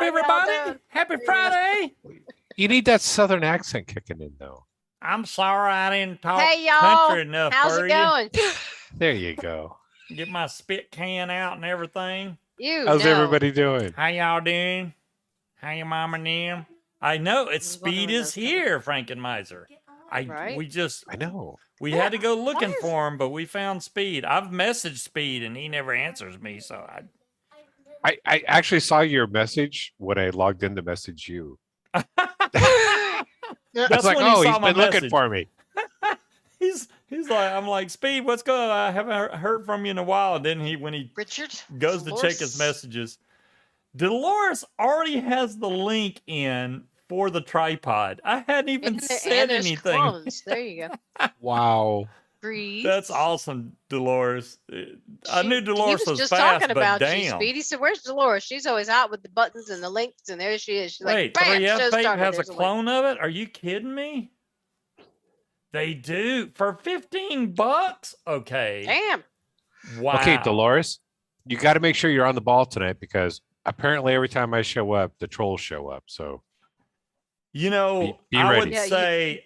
up, everybody? Happy Friday. You need that southern accent kicking in, though. I'm sorry I didn't talk Hey, y'all. country enough How's for it going? There you go. you. Get my spit can out and everything. How's everybody doing? How y'all doing? How your mama and them? I know it's Speed is here, Frankenmeiser. I know. We had to go looking for him, but we found Speed. I've messaged Speed and he never answers me, so I actually saw your message when I logged in to message you. That's like, when oh, he he's saw my been looking message. for me. He's like, I'm like, Speed, what's going on? I haven't heard from you in a while. And then when he Richard goes to check his messages, Dolores already has the link in for the tripod. I hadn't even said anything. Clones. There you go. Wow. Breathe. That's awesome, Dolores. I knew Dolores was just fast, talking but about damn. you, Speed. He said, "Where's Dolores? She's always out with the buttons and the links, and there she is." She's Wait, like, "Bam!" 3F Show Vape started. has a There's link. clone of it? Are you kidding me? They do for $15. Okay. Damn. Wow. Okay, Dolores, you got to make sure you're on the ball tonight because apparently every time I show up, the trolls show up. So, you know, be I ready. would say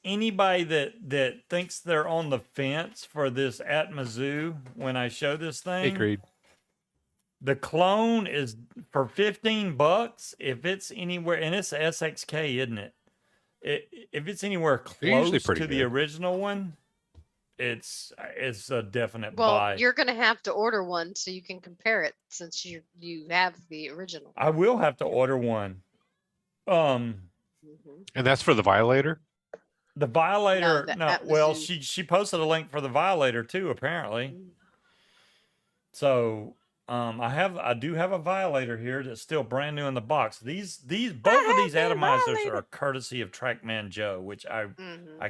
anybody that thinks they're on the fence for this Atmizoo when I show this thing. Hey, Creed. The clone is for $15. If it's anywhere, and it's SXK, isn't it? If it's anywhere close to the original one, it's a definite buy. Well, you're gonna have to order one so you can compare it since you have the original. I will have to order one. And that's for the Violator? The Violator, No, well, she posted a link for the Violator too, apparently. So I do have a Violator here that's still brand new in the box. Both of these atomizers are courtesy of TrackmanJoe, which I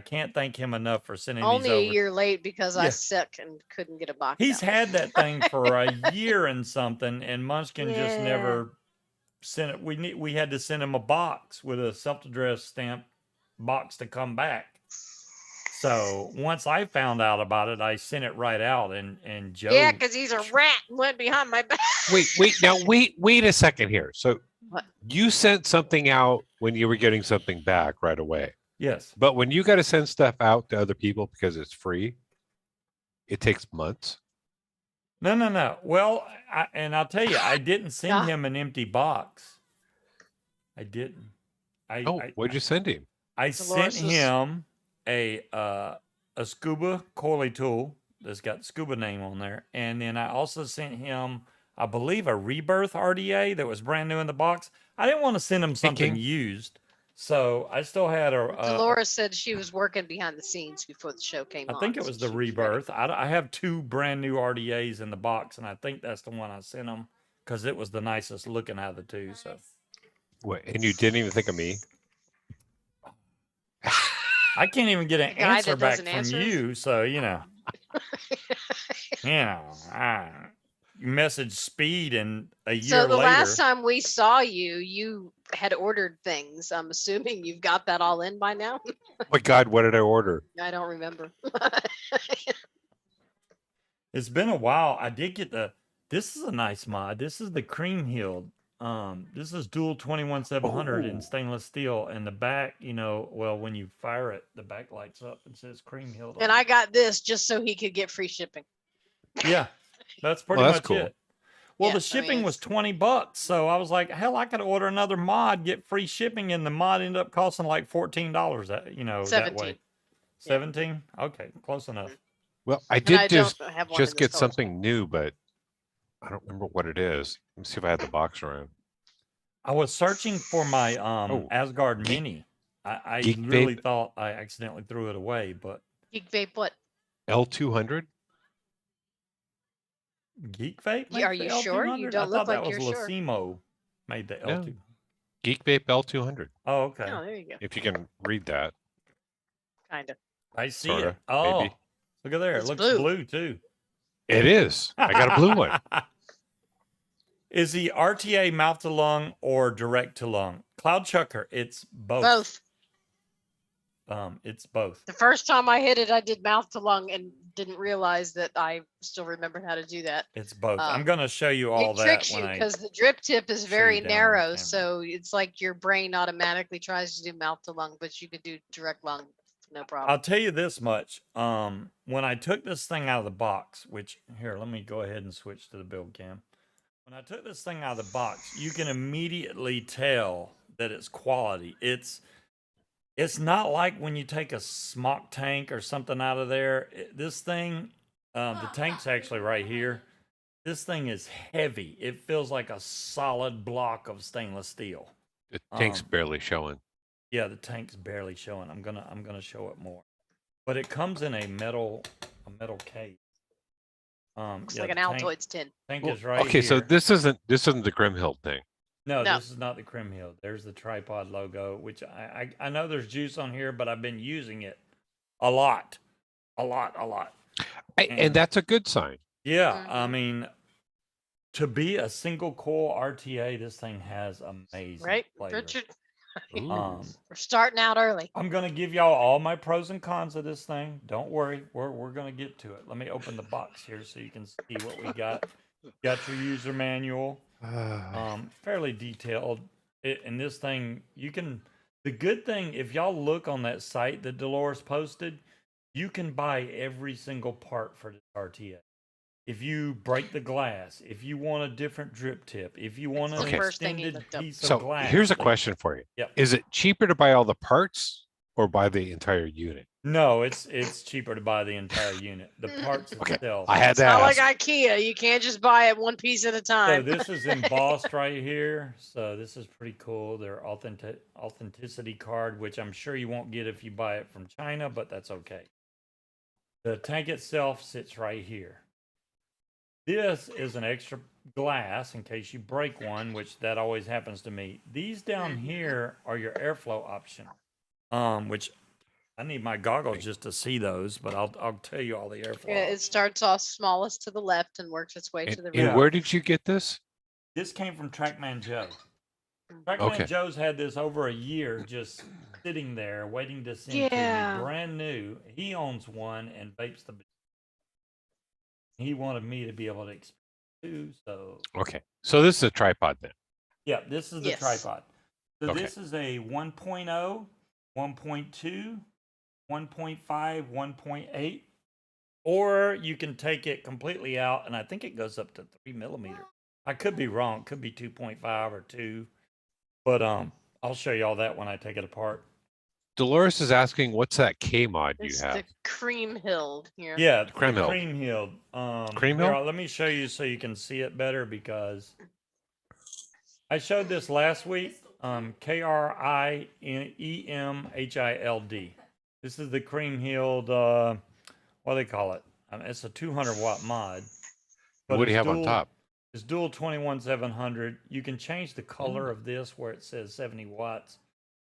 can't thank him enough for sending Only these over. a year late because I sick and couldn't get a box. He's had that thing for a year and something, and Munchkin just never sent it. We had to send him a box with a self-addressed stamp box to come back. So once I found out about it, I sent it right out, and Joe. Yeah, because he's a rat and went behind my back. Wait a second here. So what? You sent something out when you were getting something back right away. Yes. But when you got to send stuff out to other people because it's free, it takes months. No. Well, I'll tell you, I didn't send him an empty box. I didn't. What'd you send him? I sent him a Scuba coily tool that's got the Scuba name on there, and then I also sent him, I believe, a Rebirth RTA that was brand new in the box. I didn't want to send him something used, so I still had Dolores said she was working behind the scenes before the show came on. I think it was the Rebirth. I have 2 brand new RTAs in the box, and I think that's the one I sent him because it was the nicest looking out of the 2. So. What? And you didn't even think of me? I can't even get an answer back from you, so I message Speed and a year later. So the last time we saw you, you had ordered things. I'm assuming you've got that all in by now. Oh my God, what did I order? I don't remember. It's been a while. I did get this is a nice mod. This is the cream heeled. This is dual 21700 in stainless steel, and the back, when you fire it, the back lights up and says cream heeled. And I got this just so he could get free shipping. Yeah, that's pretty much cool. it. Well, the shipping was $20, so I was like, hell, I could order another mod, get free shipping, and the mod ended up costing like $14. That way. 17? Okay, close enough. Well, I did just get something new, but I don't remember what it is. Let me see if I had the box around. I was searching for my Asgard Mini. I really thought I accidentally threw it away, but Geek Vape what? L200? Geek Vape? Yeah, are you sure? You don't look like you're sure. I thought that was Lacimo made the L2. Geek Vape L200. Oh, okay. Oh, there you go. If you can read that. Kind of. I see it. Oh, maybe. Look at there. It looks blue too. It is. I got a blue one. Is the RTA mouth to lung or direct to lung? Cloud Chucker, it's both. Both. It's both. The first time I hit it, I did mouth to lung and didn't realize that I still remembered how to do that. It's both. I'm going to show you all It that tricks you when I because the drip tip is show you very down on narrow, camera. so it's like your brain automatically tries to do mouth to lung, but you could do direct lung, no problem. I'll tell you this much. When I took this thing out of the box, which here, let me go ahead and switch to the build cam. When I took this thing out of the box, you can immediately tell that it's quality. It's not like when you take a smock tank or something out of there. This thing, the tank's actually right here. This thing is heavy. It feels like a solid block of stainless steel. The tank's barely showing. Yeah, the tank's barely showing. I'm gonna show it more. But it comes in a metal case. Looks yeah, like an the Altoids tin. tank Well, is right okay, here. so this isn't the Grimhild thing. No, No. this is not the Crim Hill. There's the tripod logo, which I know there's juice on here, but I've been using it a lot. And that's a good sign. Yeah, I mean, to be a single coil RTA, this thing has amazing Right, flavor. Richard? Ooh. We're starting out early. I'm gonna give y'all all my pros and cons of this thing. Don't worry, we're gonna get to it. Let me open the box here so you can see what we got. Got your user manual. Fairly detailed. And this thing, you can. The good thing, if y'all look on that site that Dolores posted, you can buy every single part for this RTA. If you break the glass, if you want a different drip tip, if you want an extended piece of glass. So here's a question for you. Yep. Is it cheaper to buy all the parts or buy the entire unit? No, it's cheaper to buy the entire unit. The parts itself. I had It's to not ask. like IKEA. You can't just buy it one piece at a So time. this is embossed right here. So this is pretty cool. Their authenticity card, which I'm sure you won't get if you buy it from China, but that's okay. The tank itself sits right here. This is an extra glass in case you break one, which that always happens to me. These down here are your airflow option, which I need my goggles just to see those, but I'll tell you all the airflow. Yeah, it starts off smallest to the left and works its way to the right. And where did you get this? This came from TrackmanJoe. TrackmanJoe's had this over a year just sitting there waiting to send to me, brand new. He owns one and vapes the. He wanted me to be able to experience too, so. Okay, so this is a tripod then. Yeah, this is the tripod. So this is a 1.0, 1.2, 1.5, 1.8, or you can take it completely out, and I think it goes up to 3 millimeters. I could be wrong. It could be 2.5 or 2, but I'll show you all that when I take it apart. Dolores is asking, what's that K mod you have? It's the Cream Hill here. Yeah, Cream Hill. Cream Hill. Cream Hill? Here, let me show you so you can see it better because I showed this last week. KRIEMHILD. This is the Cream Hill. What do they call it? It's a 200 watt mod. What do you have on top? It's dual 21700. You can change the color of this where it says 70 watts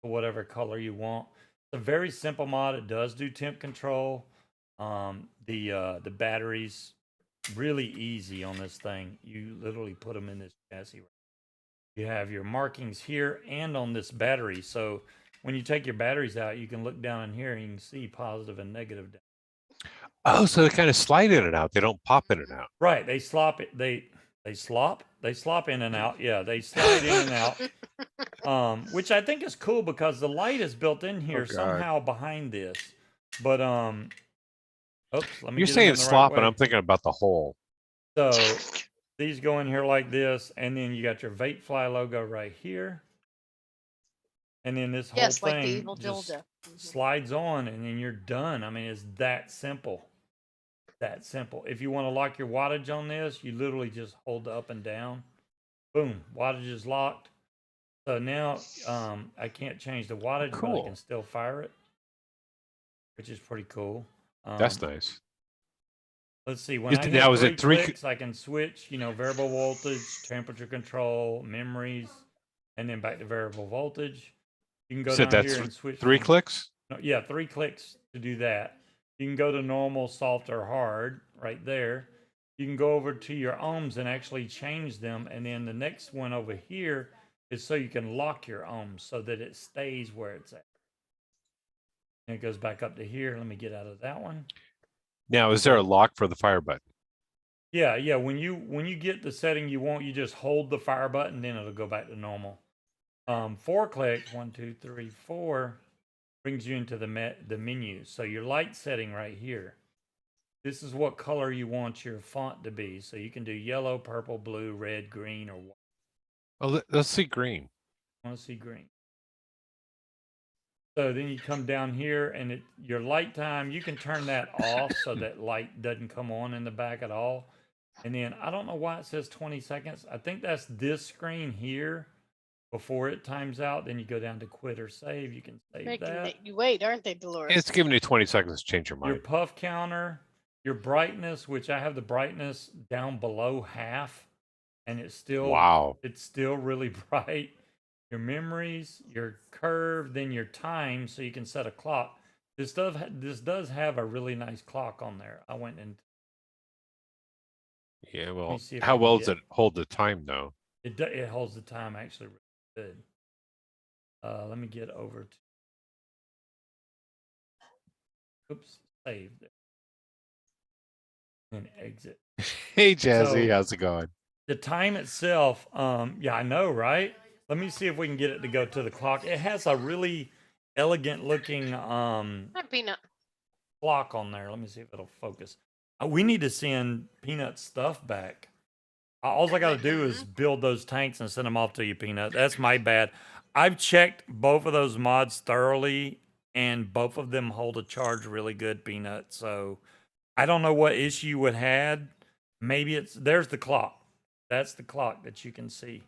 to whatever color you want. It's a very simple mod. It does do temp control. The batteries really easy on this thing. You literally put them in this chassis. You have your markings here and on this battery. So when you take your batteries out, you can look down in here and you can see positive and negative. Oh, so they kind of slide in and out. They don't pop in and out. Right. They slop it. They slop in and out. Yeah, they slide in and out. Which I think is cool because the light is built in here somehow behind this. But oops, let me. You're saying slop, and I'm thinking about the hole. So these go in here like this, and then you got your Vatefly logo right here. And then this whole thing like the evil just dildo. slides on, and then you're done. I mean, it's that simple. That simple. If you want to lock your wattage on this, you literally just hold the up and down. Boom, wattage is locked. So now I can't change the wattage, but I can still fire it, which is pretty cool. That's nice. Let's see. When I hit 3 clicks, I can switch, variable voltage, temperature control, memories, and then back to variable voltage. You can go down here and switch. 3 clicks? No, yeah, 3 clicks to do that. You can go to normal, soft, or hard right there. You can go over to your ohms and actually change them. And then the next one over here is so you can lock your ohms so that it stays where it's at. And it goes back up to here. Let me get out of that one. Now, is there a lock for the fire button? Yeah. When you get the setting you want, you just hold the fire button, then it'll go back to normal. 4 clicks, 1, 2, 3, 4, brings you into the menu. So your light setting right here. This is what color you want your font to be. So you can do yellow, purple, blue, red, green, or white. Oh, let's see green. I want to see green. So then you come down here and your light time, you can turn that off so that light doesn't come on in the back at all. And then I don't know why it says 20 seconds. I think that's this screen here before it times out. Then you go down to quit or save. You can save that. You wait, aren't they, Dolores? It's giving you 20 seconds to change your mind. Your puff counter, your brightness, which I have the brightness down below half, and it's still it's still really bright. Your memories, your curve, then your time, so you can set a clock. This does have a really nice clock on there. I went and yeah, well, how well does it hold the time though? It holds the time actually really good. Let me get over to save there and exit. Hey Jazzy, how's it going? The time itself, yeah, I know, right? Let me see if we can get it to go to the clock. It has a really elegant looking Peanut clock on there. Let me see if it'll focus. We need to send Peanut stuff back. All I got to do is build those tanks and send them off to you, Peanut. That's my bad. I've checked both of those mods thoroughly, and both of them hold a charge really good, Peanut. So I don't know what issue you would had. Maybe there's the clock. That's the clock that you can see.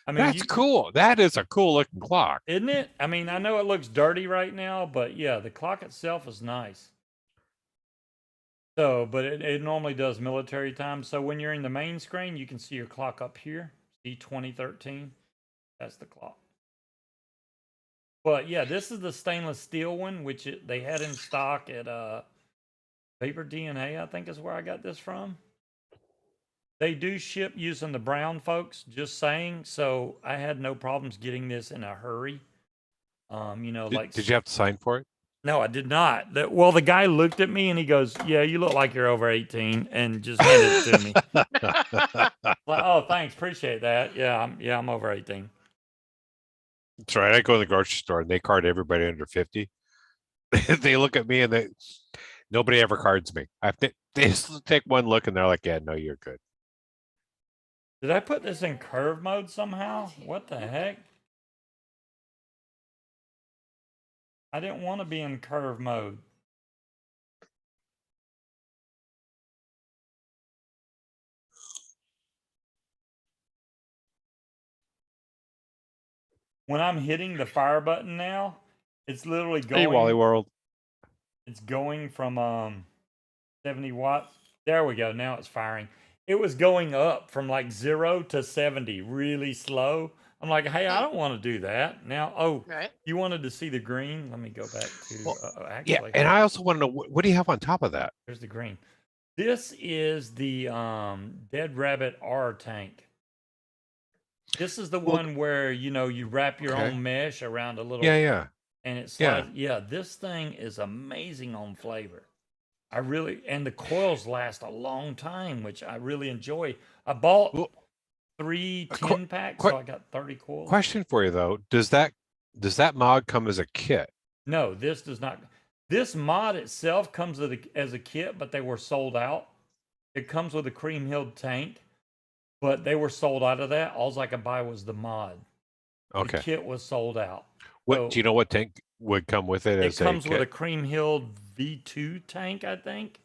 I mean, that's cool. That is a cool looking clock, isn't it? I mean, I know it looks dirty right now, but yeah, the clock itself is nice. So, but it normally does military time. So when you're in the main screen, you can see your clock up here. See 2013. That's the clock. But yeah, this is the stainless steel one, which they had in stock at Vapor DNA, I think is where I got this from. They do ship using the brown, folks, just saying. So I had no problems getting this in a hurry. Did you have to sign for it? No, I did not. Well, the guy looked at me and he goes, "Yeah, you look like you're over 18," and just handed it to me. Like, oh, thanks, appreciate that. Yeah, I'm over 18. That's right. I go to the grocery store and they card everybody under 50. They look at me and nobody ever cards me. They just take one look and they're like, "Yeah, no, you're good." Did I put this in curve mode somehow? What the heck? I didn't want to be in curve mode. When I'm hitting the fire button now, it's literally going. Hey, Wally World. It's going from 70 watts. There we go. Now it's firing. It was going up from like 0 to 70 really slow. I'm like, hey, I don't want to do that. Now, right. You wanted to see the green? Let me go back to actually. Yeah, and I also want to know, what do you have on top of that? There's the green. This is the Dead Rabbit R tank. This is the one where, you wrap your own mesh around a little. Yeah. And it slides. Yeah, this thing is amazing on flavor. And the coils last a long time, which I really enjoy. I bought 3 10-packs, so I got 30 coils. Question for you though: Does that mod come as a kit? No, this does not. This mod itself comes as a kit, but they were sold out. It comes with a cream hilled tank, but they were sold out of that. All I could buy was the mod. Okay. The kit was sold out. Do you know what tank would come with it? It comes with a cream hilled V2 tank, I think.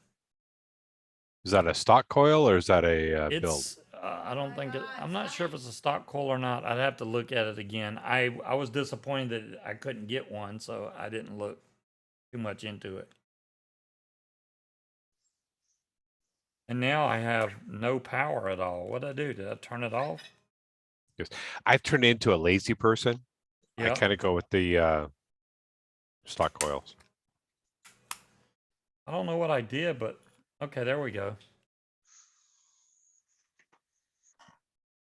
Is that a stock coil or is that a build? I don't think I'm not sure if it's a stock coil or not. I'd have to look at it again. I was disappointed that I couldn't get one, so I didn't look too much into it. And now I have no power at all. What did I do? Did I turn it off? Yes. I've turned into a lazy person. Yep. I kind of go with the stock coils. I don't know what I did, but okay, there we go.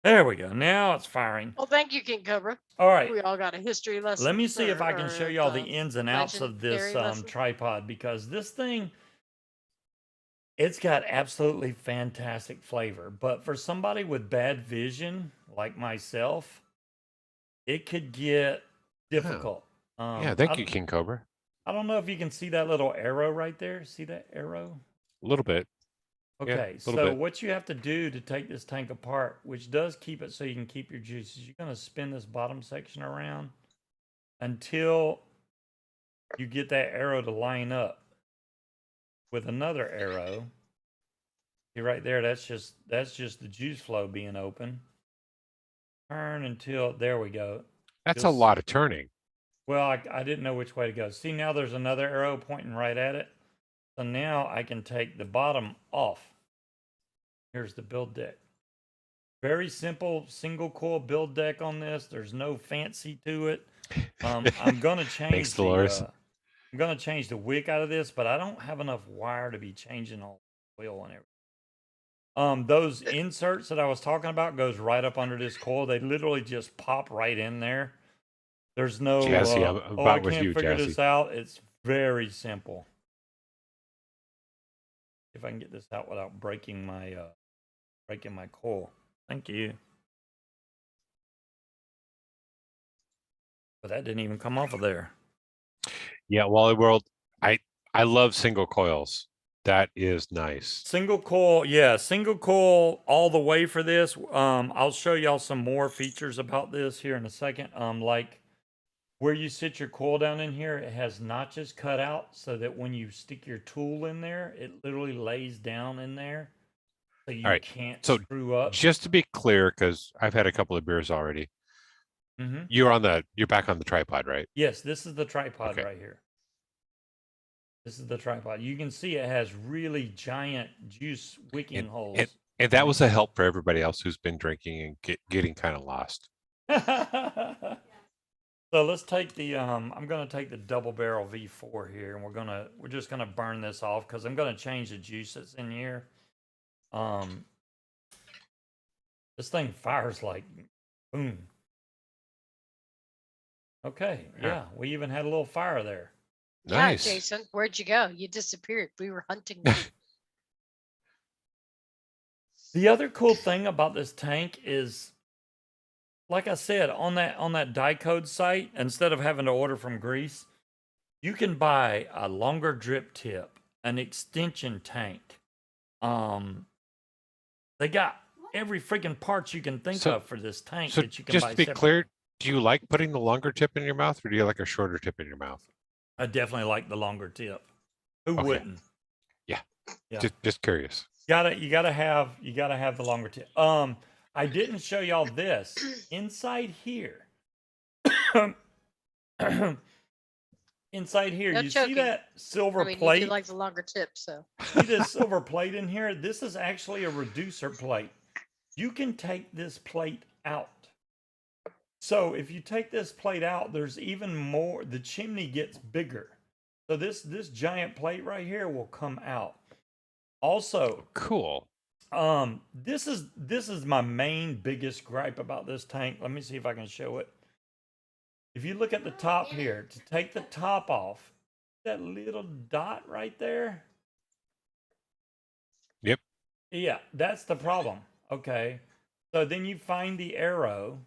There we go. Now it's firing. Well, thank you, King Cobra. All right. We all got a history lesson. Let me see if I can or show you all the ins and outs of this legendary lesson. tripod, because this thing, it's got absolutely fantastic flavor. But for somebody with bad vision like myself, it could get difficult. Yeah, thank you, King Cobra. I don't know if you can see that little arrow right there. See that arrow? A little bit. Okay, Yeah, so bit. what you have to do to take this tank apart, which does keep it so you can keep your juices, you're going to spin this bottom section around until you get that arrow to line up with another arrow. See right there, that's just the juice flow being open. Turn until, there we go. That's a lot of turning. Well, I didn't know which way to go. See, now there's another arrow pointing right at it. So now I can take the bottom off. Here's the build deck. Very simple single coil build deck on this. There's no fancy to it. I'm gonna change Thanks, Dolores. I'm gonna change the wick out of this, but I don't have enough wire to be changing all the oil and everything. Those inserts that I was talking about goes right up under this coil. They literally just pop right in there. There's no Jesse, I'm about I with can't you, figure Jesse. this out. It's very simple. If I can get this out without breaking my coil. Thank you. But that didn't even come off of there. Yeah, Wally World, I love single coils. That is nice. Single coil, yeah, single coil all the way for this. I'll show y'all some more features about this here in a second. Like where you sit your coil down in here, it has notches cut out so that when you stick your tool in there, it literally lays down in there. So you can't screw up. Just to be clear, because I've had a couple of beers already. You're back on the tripod, right? Yes, this is the tripod right here. This is the tripod. You can see it has really giant juice wicking holes. And that was a help for everybody else who's been drinking and getting kind of lost. So let's take the I'm gonna take the double barrel V4 here, and we're just gonna burn this off because I'm gonna change the juice that's in here. This thing fires like boom. Okay, yeah, we even had a little fire there. Nice. Yeah, Jason, where'd you go? You disappeared. We were hunting you. The other cool thing about this tank is, like I said, on that Diecode site, instead of having to order from Greece, you can buy a longer drip tip, an extension tank. They got every freaking part you can think of for this tank that you can buy. Just to be clear, do you like putting the longer tip in your mouth, or do you like a shorter tip in your mouth? I definitely like the longer tip. Who wouldn't? Yeah. Just curious. You gotta have the longer tip. I didn't show y'all this inside here. Inside here, No you choking. see that silver plate? You do like the longer tip, so. See this silver plate in here? This is actually a reducer plate. You can take this plate out. So if you take this plate out, there's even more. The chimney gets bigger. So this giant plate right here will come out. Also, cool. This is my main biggest gripe about this tank. Let me see if I can show it. If you look at the top here, to take the top off, that little dot right there. Yep. Yeah, that's the problem. Okay. So then you find the arrow,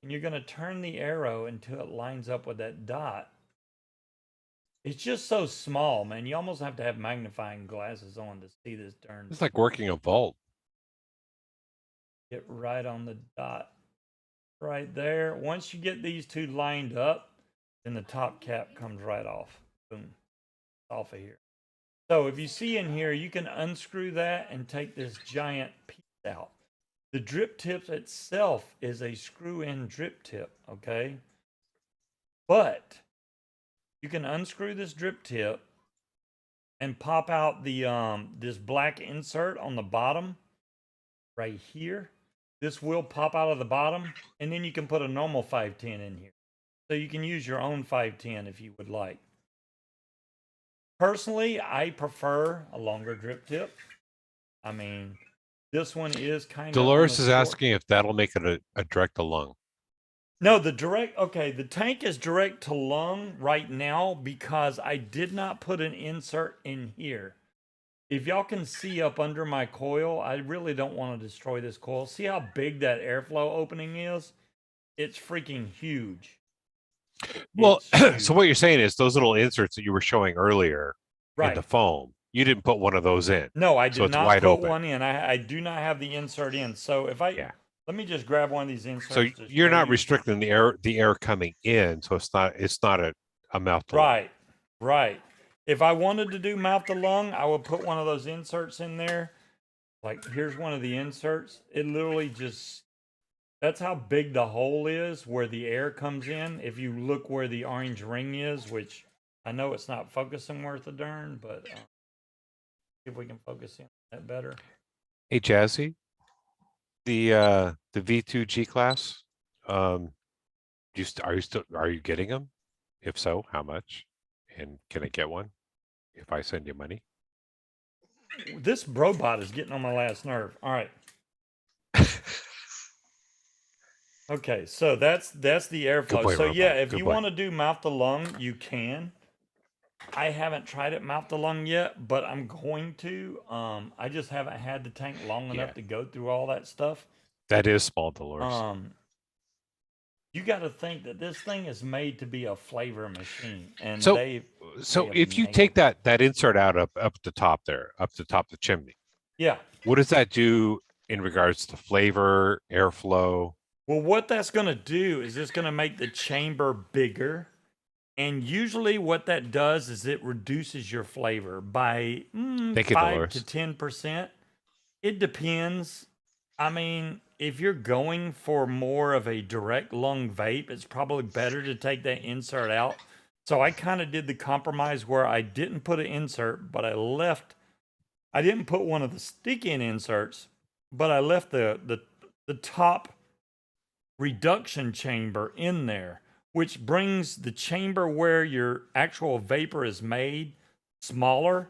and you're going to turn the arrow until it lines up with that dot. It's just so small, man. You almost have to have magnifying glasses on to see this darn. It's like working a vault. Get right on the dot. Right there. Once you get these two lined up, then the top cap comes right off. Boom. Off of here. So if you see in here, you can unscrew that and take this giant piece out. The drip tip itself is a screw-in drip tip, okay? But you can unscrew this drip tip and pop out the this black insert on the bottom right here. This will pop out of the bottom, and then you can put a normal 510 in here. So you can use your own 510 if you would like. Personally, I prefer a longer drip tip. I mean, This one is kind of Dolores is asking if that'll make it a direct to lung. No, the tank is direct to lung right now because I did not put an insert in here. If y'all can see up under my coil, I really don't want to destroy this coil. See how big that airflow opening is? It's freaking huge. Well, It's huge. so what you're saying is those little inserts that you were showing earlier in the Right. foam, you didn't put one of those in. No, I So did it's not wide put open. one in. I do not have the insert in. So if I Yeah. let me just grab one of these inserts. So to you're show not you. restricting the air coming in, so it's not a mouth to lung. Right, right. If I wanted to do mouth to lung, I would put one of those inserts in there. Like, here's one of the inserts. It literally just, that's how big the hole is where the air comes in. If you look where the orange ring is, which I know it's not focusing worth a darn, but see if we can focus in that better. Hey, Jazzy, the V2 G class, are you getting them? If so, how much? And can I get one if I send you money? This robot is getting on my last nerve. All right. Okay, so that's the airflow. boy, So robot. yeah, if Good you boy. want to do mouth to lung, you can. I haven't tried it mouth to lung yet, but I'm going to. I just haven't had the tank long enough to go through all that stuff. That is small, Dolores. You got to think that this thing is made to be a flavor machine, and So if you nailed take it. that insert out up the top there, up the top of the chimney, Yeah. what does that do in regards to flavor, airflow? Well, what that's going to do is it's going to make the chamber bigger. And usually what that does is it reduces your flavor by 5 to 10%. It depends. I mean, if you're going for more of a direct lung vape, it's probably better to take that insert out. So I kind of did the compromise where I didn't put an insert, but I didn't put one of the stick-in inserts, but I left the top reduction chamber in there, which brings the chamber where your actual vapor is made smaller,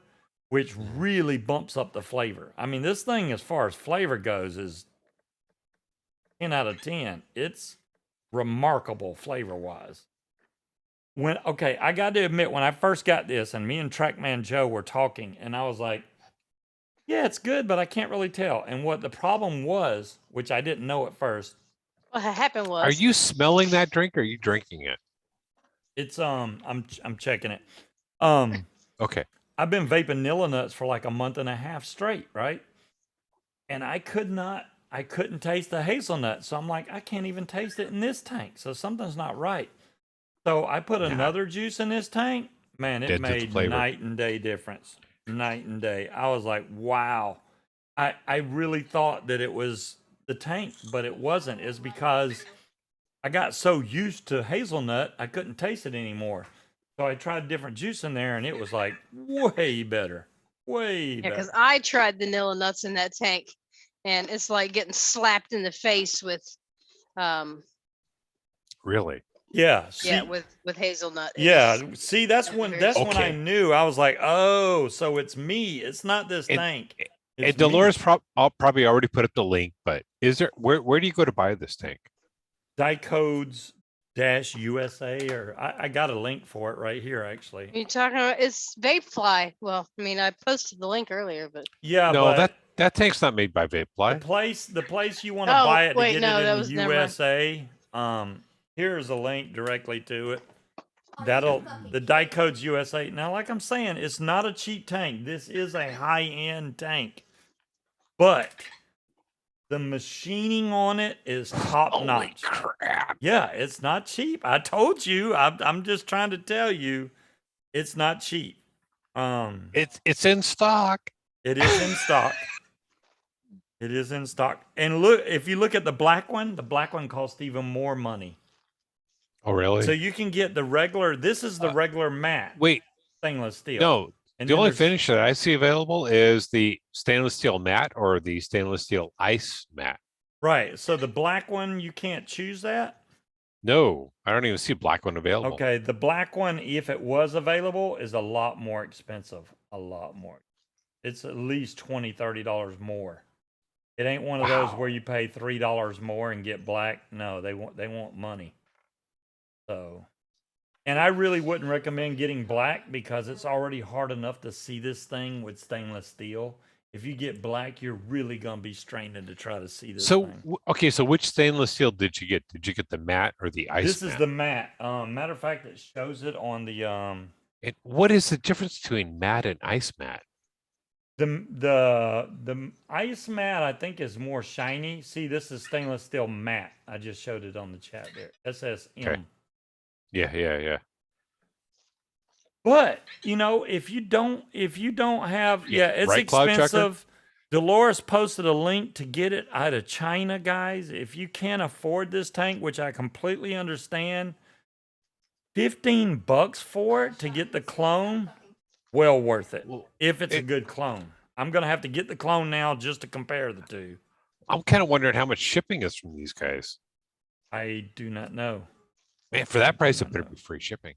which really bumps up the flavor. I mean, this thing, as far as flavor goes, is 10 out of 10. It's remarkable flavor-wise. I got to admit, when I first got this, and me and TrackmanJoe were talking, and I was like, yeah, it's good, but I can't really tell. And what the problem was, which I didn't know at first, What happened was. Are you smelling that drink or are you drinking it? it's I'm checking it. Okay. I've been vaping Nilla Nuts for like a month and a half straight, right? And I couldn't taste the hazelnut. So I'm like, I can't even taste it in this tank. So something's not right. So I put another juice in this tank. Man, it made night and day difference. Night and day. I was like, wow. I really thought that it was the tank, but it wasn't. It's because I got so used to hazelnut, I couldn't taste it anymore. So I tried different juice in there, and it was like way better. Way better. Because I tried the Nilla Nuts in that tank, and it's like getting slapped in the face with Really? Yeah. Yeah, with hazelnut. Yeah. See, that's when very when I knew. I was like, oh, so it's me. It's not this tank. And Dolores I'll probably already put up the link, but is there where do you go to buy this tank? Dicodes-USA, or I got a link for it right here, actually. You're talking about it's Vapefly. Well, I mean, I posted the link earlier, but Yeah, no, but that tank's not made by Vapefly. the place you want to buy it to wait, get no, it that in was the never- USA. Here's a link directly to it. The Dicodes USA. Now, like I'm saying, it's not a cheap tank. This is a high-end tank, but the machining on it is top notch. Holy crap. Yeah, it's not cheap. I told you. I'm just trying to tell you, it's not cheap. It's in stock. It is in stock. It is in stock. And look, if you look at the black one costs even more money. Oh, really? So you can get the regular. This is the regular matte. Wait, stainless steel. no. And The only there's- finish that I see available is the stainless steel matte or the stainless steel ice matte. Right. So the black one, you can't choose that. No, I don't even see a black one available. Okay, the black one, if it was available, is a lot more expensive. A lot more. It's at least $20, $30 more. It ain't one of those Wow. where you pay $3 more and get black. No, they want money. So, and I really wouldn't recommend getting black because it's already hard enough to see this thing with stainless steel. If you get black, you're really gonna be straining to try to see this So thing. okay, so which stainless steel did you get? Did you get the matte or the ice This matte? is the matte. Matter of fact, it shows it on the And what is the difference between matte and ice matte? the ice matte. I think is more shiny. See, this is stainless steel matte. I just showed it on the chat there. SSM. Okay. Yeah. But you know, if you don't have, Yeah, it's right, Cloud Chucker? expensive. Dolores posted a link to get it out of China, guys. If you can't afford this tank, which I completely understand, $15 for it to get the clone, well worth it. Well, If it's a good clone, I'm gonna have to get the clone now just to compare the two. I'm kind of wondering how much shipping is from these guys. I do not know. Man, for that price, it not better know. be free shipping.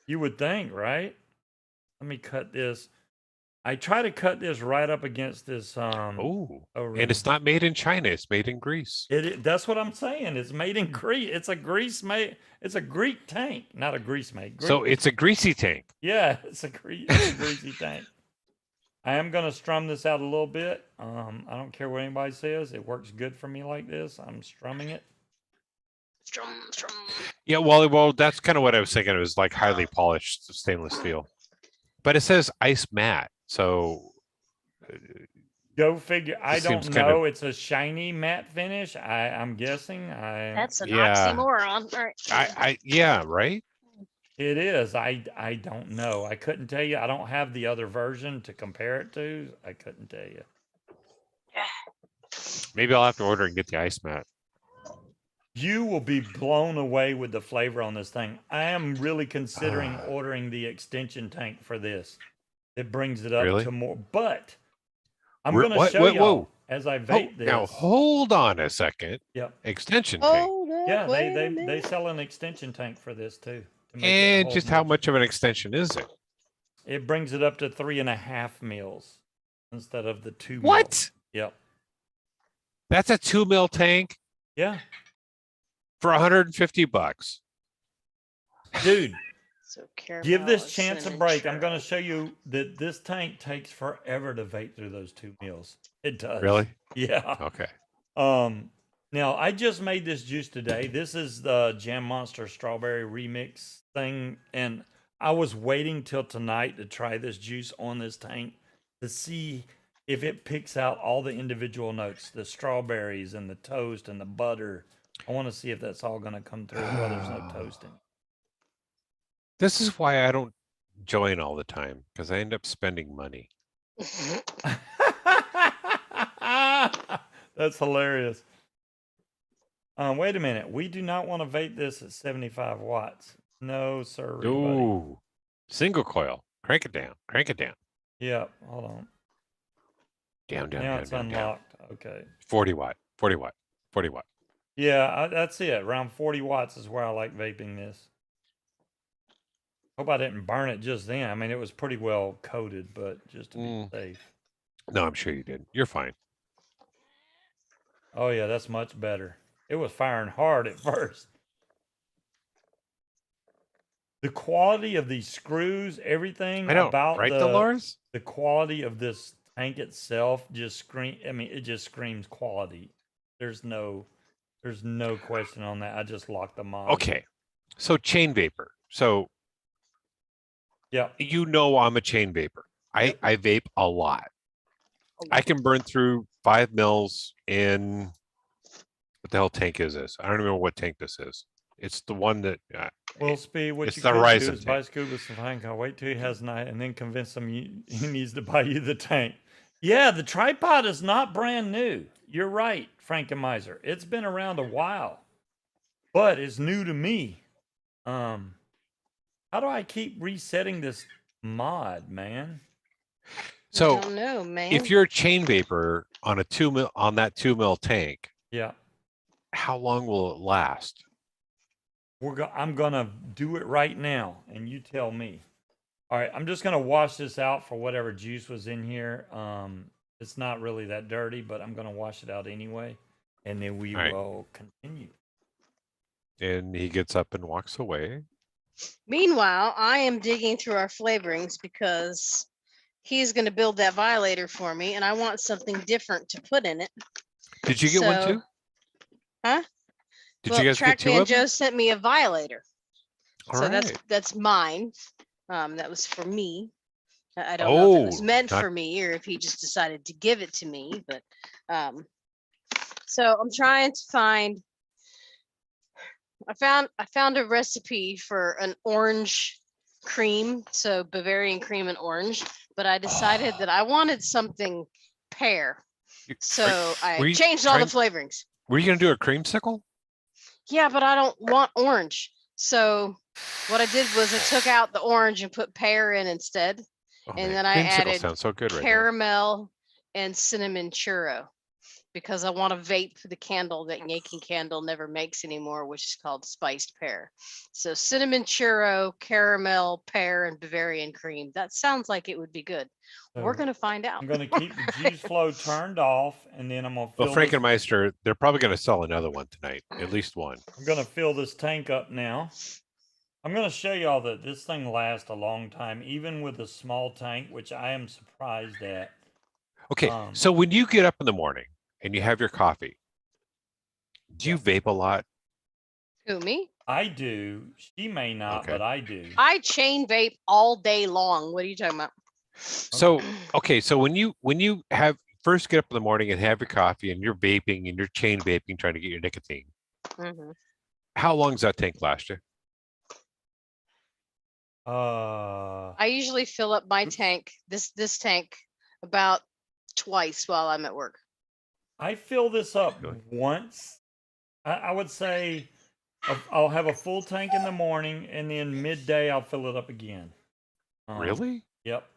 You would think, right? Let me cut this. I try to cut this right up against this. Oh, over and it's not made in China; it's made in Greece. That's what I'm saying. It's made in Greece. It's a Greece made. It's a Greek tank, not a Greece made. So it's a greasy tank. Yeah, it's a greasy tank. I am gonna strum this out a little bit. I don't care what anybody says. It works good for me like this. I'm strumming it. Strum. Yeah, well, that's kind of what I was thinking. It was like highly polished stainless steel, but it says ice matte. So Go figure. I This don't seems kind of- know. It's a shiny matte finish. I'm guessing. That's an Yeah. oxymoron. All right. yeah, right. It is. I don't know. I couldn't tell you. I don't have the other version to compare it to. I couldn't tell you. Maybe I'll have to order and get the ice matte. You will be blown away with the flavor on this thing. I am really considering ordering the extension tank for this. It brings it up Really? to more. But I'm Re- going to what- show what- y'all whoa. as I Oh, vape this. now hold on a second. Yep. Extension tank. no, Yeah, wait a they minute. sell an extension tank for this too. to make it And hold just how more. much of an extension is it? It brings it up to 3.5 mils instead of the 2 mil. What? Yep. That's a 2 mil tank Yeah. for $150. Dude, So careful. give this chance a break. I'm going to show you that this tank takes forever to vape through those 2 mils. It does. Really? Yeah. Okay. Now I just made this juice today. This is the Jam Monster Strawberry Remix thing, and I was waiting till tonight to try this juice on this tank to see if it picks out all the individual notes, the strawberries and the toast and the butter. I want to see if that's all going to come through. Well, there's no toast in it. This is why I don't join all the time because I end up spending money. That's hilarious. Wait a minute. We do not want to vape this at 75 watts. No, sir. buddy. Ooh, single coil. Crank it down. Crank it down. Yeah, hold on. Down, down, Now down, it's down, down. unlocked. Okay. 40 watt. 40 watt. 40 watt. Yeah, that's it. Around 40 watts is where I like vaping this. Hope I didn't burn it just then. I mean, it was pretty well coated, but just to be safe. No, I'm sure you did. You're fine. Oh, yeah, that's much better. It was firing hard at first. The quality of these screws, everything I know, about right, Dolores? the quality of this tank itself just it just screams quality. There's no question on that. I just locked the mod. Okay. So chain vapor. So Yeah. you know I'm a chain vapor. I vape a lot. I can burn through 5 mils in what the hell tank is this? I don't remember what tank this is. It's the one that Well, Speed, what it's you the could do Horizon is buy tank. Scuba some tank. I'll wait till he has night and then convince him he needs to buy you the tank. Yeah, the tripod is not brand new. You're right, Frankenmiser. It's been around a while, but it's new to me. How do I keep resetting this mod, man? So I don't know, man. if you're a chain vapor on a 2 mil on that 2 mil tank, Yeah, how long will it last? I'm gonna do it right now, and you tell me. All right, I'm just gonna wash this out for whatever juice was in here. It's not really that dirty, but I'm gonna wash it out anyway, and then we All right. will continue. And he gets up and walks away. Meanwhile, I am digging through our flavorings because he's going to build that Violator for me, and I want something different to put in it. Did you get one So- too? Huh? Did you guys get two of them? TrackmanJoe sent me a Violator, All so right. that's mine. That was for me. I don't know if it was Oh, meant not- for me or if he just decided to give it to me, but so I'm trying to find. I found a recipe for an orange cream, so Bavarian cream and orange, but I decided that I wanted something pear. You- So were I you changed all the trying- flavorings. Were you gonna do a creamsicle? Yeah, but I don't want orange. So what I did was I took out the orange and put pear in instead. Oh, And man, then I creamsicle added sounds so good right now. Caramel and cinnamon churro because I want to vape the candle that Yankee Candle never makes anymore, which is called spiced pear. So cinnamon churro, caramel, pear, and Bavarian cream. That sounds like it would be good. We're So gonna find out. I'm gonna keep the juice flow turned off, and then I'm gonna Well, fill this, Frankenmeister, they're probably gonna sell another one tonight, at least one. I'm gonna fill this tank up now. I'm gonna show y'all that this thing lasts a long time, even with a small tank, which I am surprised at. Okay, so when you get up in the morning and you have your coffee, do you Yeah. vape a lot? Who, me? I do. She may not, Okay. but I do. I chain vape all day long. What are you talking about? So okay, so when you have first get up in the morning and have your coffee and you're vaping and you're chain vaping trying to get your nicotine, Mhm. how long does that tank last you? I usually fill up my tank, this tank, about twice while I'm at work. I fill this up Really? once. I would say I'll have a full tank in the morning, and then midday I'll fill it up again. Really? Yep.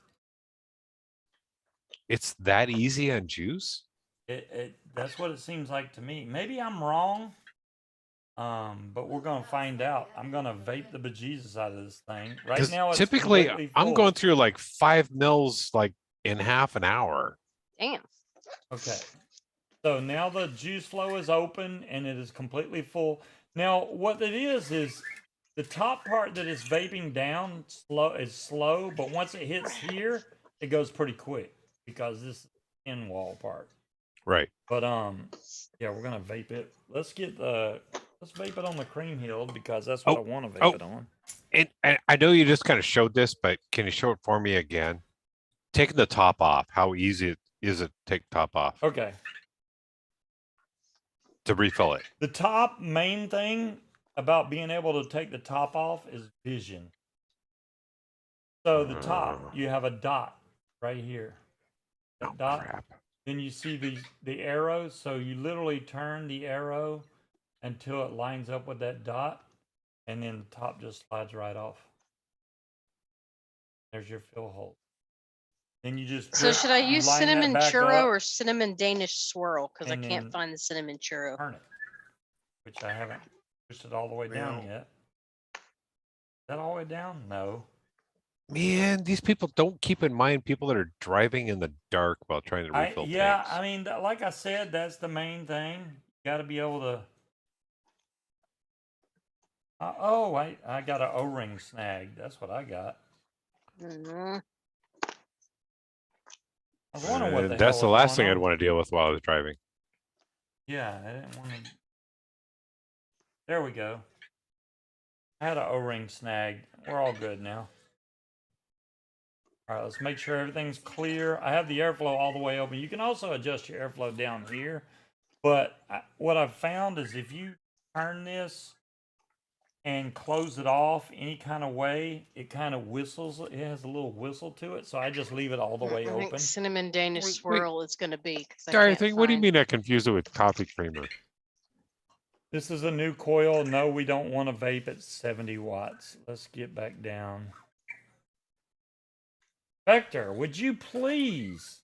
It's that easy on juice? That's what it seems like to me. Maybe I'm wrong. But we're gonna find out. I'm gonna vape the bejesus out of this thing. Right 'Cause now, it's typically completely I'm full. going through like 5 mils like in half an hour. Damn. Okay. So now the juice flow is open and it is completely full. Now, what it is the top part that is vaping down is slow, but once it hits here, it goes pretty quick because this is the end wall part. Right. But yeah, we're gonna vape it. Let's vape it on the cream hill because that's what I want to vape it on. And I know you just kind of showed this, but can you show it for me again? Taking the top off, how easy is it to take the top off Okay. to refill it? The top main thing about being able to take the top off is vision. So the top, you have a dot right here. That Oh, dot. crap. Then you see the arrow. So you literally turn the arrow until it lines up with that dot, and then the top just slides right off. There's your fill hole. Then you just So should I use line that cinnamon back churro up, or cinnamon Danish swirl? Because I and can't then find the cinnamon churro. turn it, which I haven't pushed it all the way down Well- yet. Is that all the way down? No. Man, these people don't keep in mind people that are driving in the dark while trying to refill tanks. I mean, like I said, that's the main thing. You got to be able to. I got an O-ring snag. That's what I got. Mhm. I was wondering what the That's the hell was last thing going I'd on. want to deal with while I was driving. Yeah, I didn't want to. There we go. I had an O-ring snag. We're all good now. All right, let's make sure everything's clear. I have the airflow all the way open. You can also adjust your airflow down here. But what I've found is if you turn this and close it off any kind of way, it kind of whistles. It has a little whistle to it. So I just leave it all the way I think open. cinnamon Danish Wait. swirl is going to be. What do you mean I confused it with coffee creamer? This is a new coil. No, we don't want to vape at 70 watts. Let's get back down. Vector, would you please?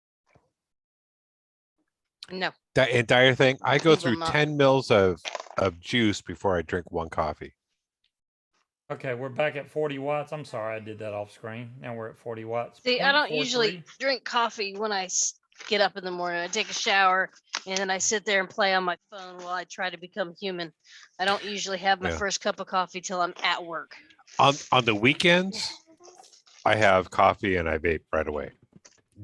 No. That entire thing, I go He will through not. 10 mils of juice before I drink one coffee. Okay, we're back at 40 watts. I'm sorry, I did that off screen. Now we're at 40 watts. See, I don't 0.43. usually drink coffee when I get up in the morning, I take a shower, and then I sit there and play on my phone while I try to become human. I don't usually have my Yeah. first cup of coffee till I'm at work. On the weekends, I have coffee and I vape right away.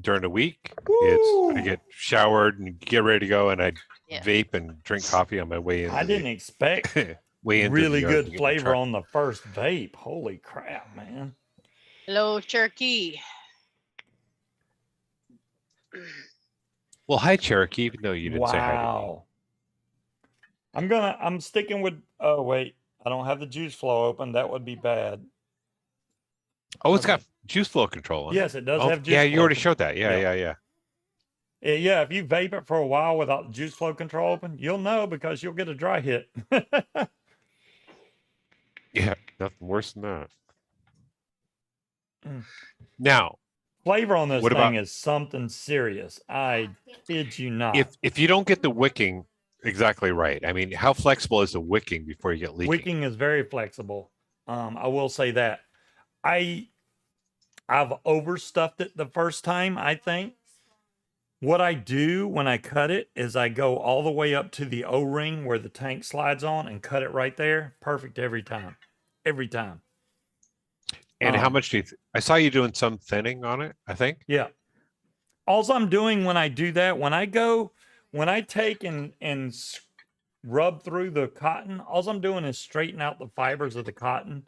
During the week, I get showered and get ready to go, and I Yeah. vape and drink coffee on my way in. I didn't expect way into really the yard to good get my flavor truck. on the first vape. Holy crap, man. Hello, Turkey. Well, hi Cherokee, even though you didn't say hi to me. Wow. I'm sticking with, oh wait, I don't have the juice flow open. That would be bad. Oh, it's Okay. got juice flow control on it. Yes, it does Oh, have juice yeah, flow. you already showed that. Yeah, Yeah. yeah. Yeah, if you vape it for a while without the juice flow control open, you'll know because you'll get a dry hit. Yeah, nothing worse than that. Mm. Now, Flavor on this What thing about- is something serious. I kid you not. if you don't get the wicking exactly right, I mean, how flexible is the wicking before you get leaking? Wicking is very flexible. I will say that. I've overstuffed it the first time, I think. What I do when I cut it is I go all the way up to the O-ring where the tank slides on and cut it right there. Perfect every time. Every time. And how much do you? I saw you doing some thinning on it, I think. Yeah. All I'm doing when I do that, when I take and rub through the cotton, all I'm doing is straighten out the fibers of the cotton.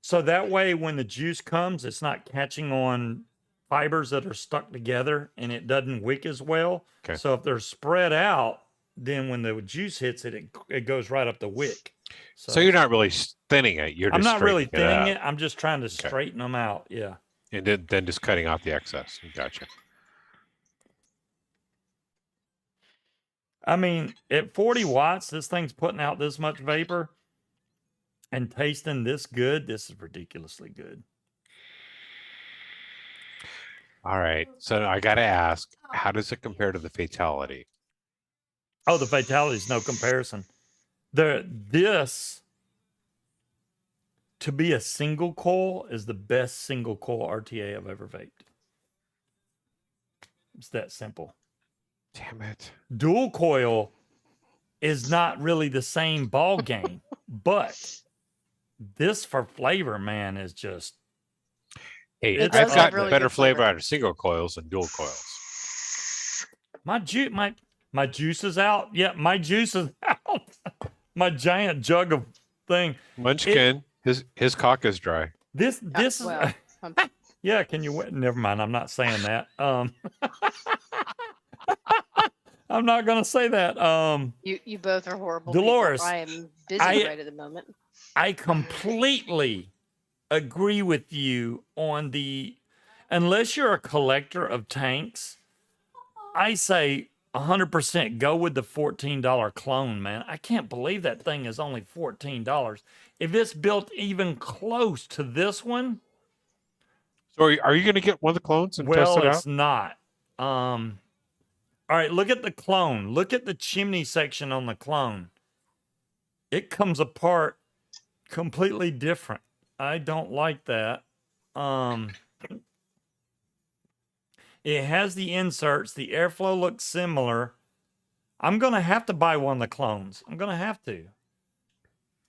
So that way, when the juice comes, it's not catching on fibers that are stuck together and it doesn't wick as well. Okay. So if they're spread out, then when the juice hits it, it goes right up the wick. So you're not really thinning it. You're I'm just not really straightening thinning out. it. I'm just trying to straighten them out. Yeah. And then just cutting off the excess. Gotcha. I mean, at 40 watts, this thing's putting out this much vapor and tasting this good. This is ridiculously good. All right. So I got to ask, how does it compare to the Fatality? Oh, the Fatality is no comparison. This, to be a single coil, is the best single coil RTA I've ever vaped. It's that simple. Damn it. Dual coil is not really the same ball game, but this for flavor, man, is just. Hey, It I've does got have really better good flavor. flavor out of single coils than dual coils. My juice is out. Yeah, my juice is out. My giant jug of thing. Munchkin, his cock is dry. This is. Well, Yeah, can you wait? Never mind. I'm not saying that. I'm not gonna say that. you both are horrible. Dolores, people. I am busy right at the moment. I completely agree with you on unless you're a collector of tanks, I say 100% go with the $14 clone, man. I can't believe that thing is only $14. If it's built even close to this one, So are you going to get one of the clones and test well, it it's out? not. All right, look at the clone. Look at the chimney section on the clone. It comes apart completely different. I don't like that. It has the inserts. The airflow looks similar. I'm going to have to buy one of the clones. I'm going to have to.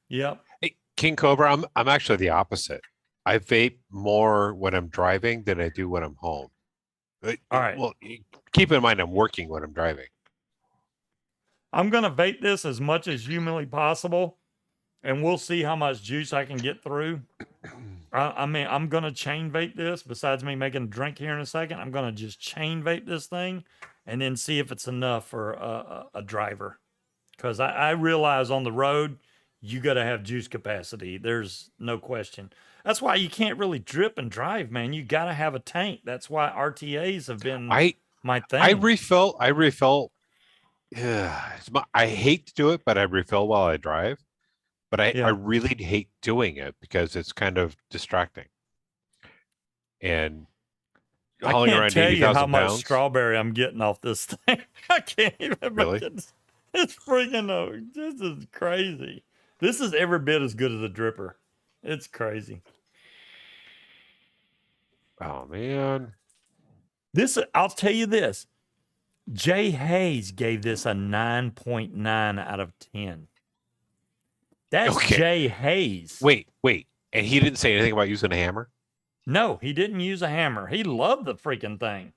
Yep. Hey, King Cobra, I'm actually the opposite. I vape more when I'm driving than I do when I'm home. All right. Well, keep in mind I'm working when I'm driving. I'm going to vape this as much as humanly possible, and we'll see how much juice I can get through. I mean, I'm going to chain vape this. Besides me making a drink here in a second, I'm going to just chain vape this thing and then see if it's enough for a driver. Because I realize on the road, you got to have juice capacity. There's no question. That's why you can't really drip and drive, man. You got to have a tank. That's why RTAs have been my thing. I refill. Yeah, I hate to do it, but I refill while I drive. But I really hate doing it because it's kind of distracting. And I hauling can't around tell you how 80,000 much pounds. strawberry I'm getting off this thing. I can't even. Really? It's freaking. This is crazy. This is every bit as good as a dripper. It's crazy. Oh man. I'll tell you this. Jay Hayes gave this a 9.9 out of 10. That's Okay. Jay Hayes. Wait. And he didn't say anything about using a hammer? No, he didn't use a hammer. He loved the freaking thing.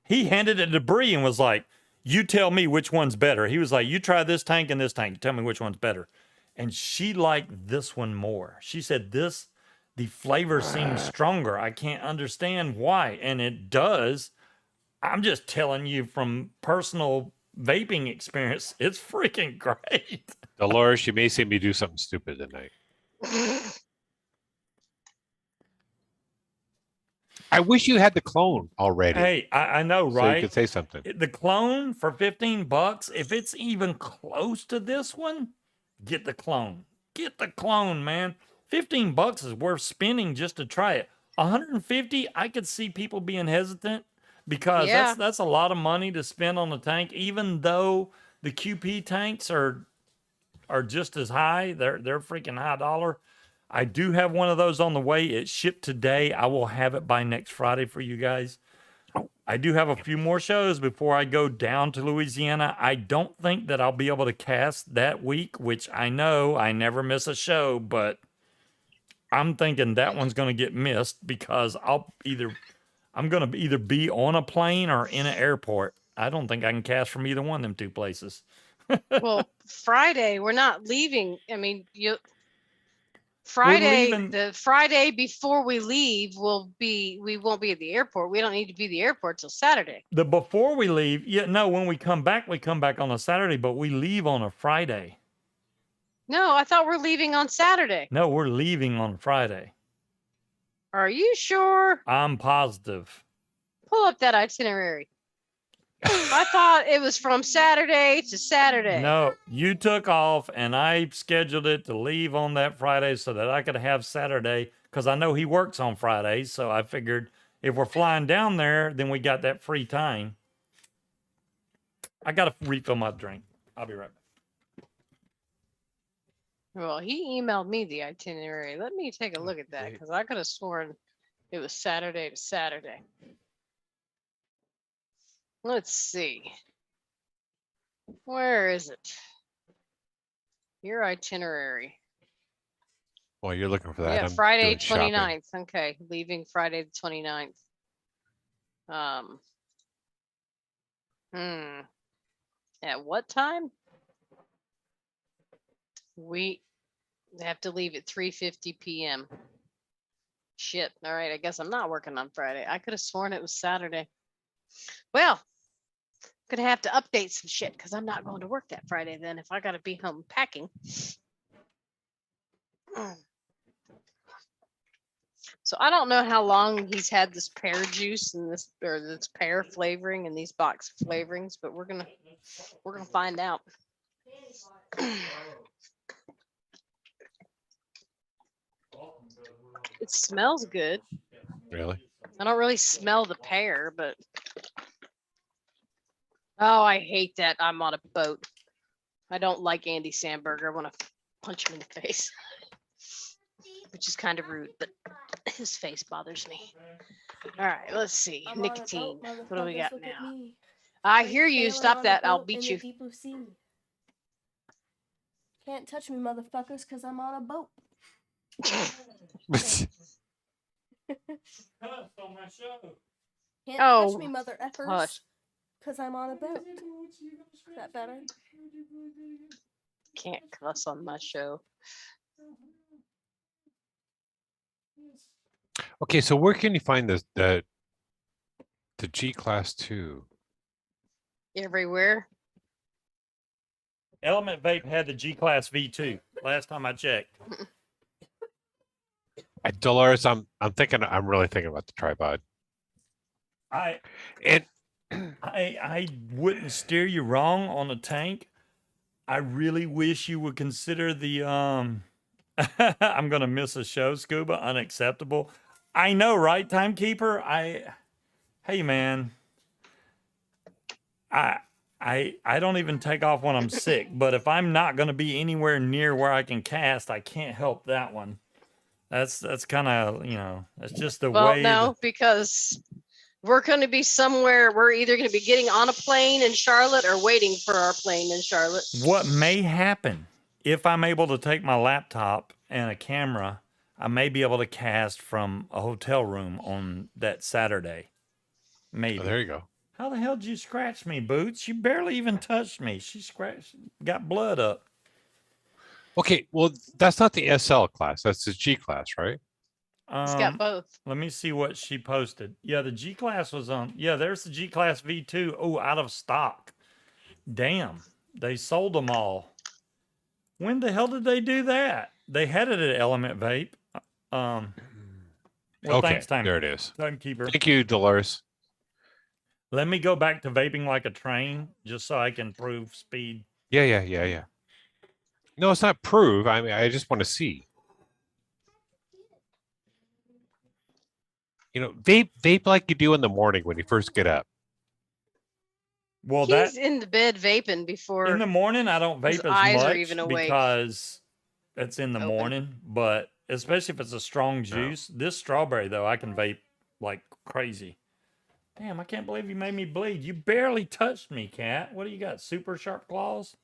He handed it to Bree and was like, you tell me which one's better. He was like, you try this tank and this tank. Tell me which one's better. And she liked this one more. She said, the flavor seems stronger. I can't understand why. And it does. I'm just telling you from personal vaping experience, it's freaking great. Dolores, you may see me do something stupid tonight. I wish you had the clone already. Hey, I know, so right? you could say something. The clone for $15, if it's even close to this one, get the clone. Get the clone, man. $15 is worth spending just to try it. 150, I could see people being hesitant because Yeah. that's a lot of money to spend on a tank, even though the QP tanks are just as high. They're freaking high dollar. I do have one of those on the way. It shipped today. I will have it by next Friday for you guys. I do have a few more shows before I go down to Louisiana. I don't think that I'll be able to cast that week, which I know I never miss a show, but I'm thinking that one's going to get missed because I'm going to either be on a plane or in an airport. I don't think I can cast from either one of them two places. Well, Friday, we're not leaving. I mean, Friday, leaving- the Friday before we leave we won't be at the airport. We don't need to be at the airport till Saturday. Before we leave, when we come back on a Saturday, but we leave on a Friday. No, I thought we're leaving on Saturday. No, we're leaving on Friday. Are you sure? I'm positive. Pull up that itinerary. I thought it was from Saturday to Saturday. No, you took off and I scheduled it to leave on that Friday so that I could have Saturday because I know he works on Fridays. So I figured if we're flying down there, then we got that free time. I got to refill my drink. I'll be right back. Well, he emailed me the itinerary. Let me take a look at that because I could have sworn it was Saturday to Saturday. Let's see. Where is it? Your itinerary. Well, you're looking for that. Yeah, I'm Friday doing shopping. 29th. Okay, leaving Friday the 29th. At what time? We have to leave at 3:50 p.m. Shit. All right, I guess I'm not working on Friday. I could have sworn it was Saturday. Well, gonna have to update some shit because I'm not going to work that Friday then if I gotta be home packing. So I don't know how long he's had this pear juice and this pear flavoring and these box flavorings, but we're gonna find out. It smells good. Really? I don't really smell the pear, but oh, I hate that I'm on a boat. I don't like Andy Samberger. I want to punch him in the face, which is kind of rude, but his face bothers me. All right, let's see. I'm on a Nicotine. boat, What do we motherfuckers, got look at now? me. I Like hear you. sailing Stop on a that. I'll boat beat in you. the deep blue sea. Can't touch me, motherfuckers, because I'm on a boat. Can't Oh, touch me, mother effers, hush. because I'm on a boat. Is that better? Can't cuss on my show. Okay, so where can you find the G Class 2? Everywhere. Element Vape had the G Class V2 last time I checked. Dolores, I'm really thinking about the tripod. I And I wouldn't steer you wrong on a tank. I really wish you would consider the I'm gonna miss a show, Scuba. Unacceptable. I know, right, Timekeeper? Hey man. I don't even take off when I'm sick, but if I'm not gonna be anywhere near where I can cast, I can't help that one. That's kind of, that's just the Well, way. no, because We're going to be somewhere. We're either going to be getting on a plane in Charlotte or waiting for our plane in Charlotte. What may happen if I'm able to take my laptop and a camera, I may be able to cast from a hotel room on that Saturday. Maybe. Oh, there you go. How the hell did you scratch me, Boots? You barely even touched me. She scratched, got blood up. Okay, well, that's not the SL class. That's the G class, right? It's got both. Let me see what she posted. Yeah, the G class was on. Yeah, there's the G class V2. Oh, out of stock. Damn, they sold them all. When the hell did they do that? They had it at Element Vape. Well, Okay, thanks, there it is. Timekeeper. Thank you, Dolores. Let me go back to vaping like a train just so I can prove speed. Yeah. No, it's not prove. I mean, I just want to see. You know, vape like you do in the morning when you first get up. Well, He's in the bed vaping before. in the morning I don't his vape as eyes are much even awake. because it's in the Open. morning. But especially if it's a strong juice, this strawberry though I can vape like crazy. Damn, I can't believe you made me bleed. You barely touched me, cat. What do you got? Super sharp claws?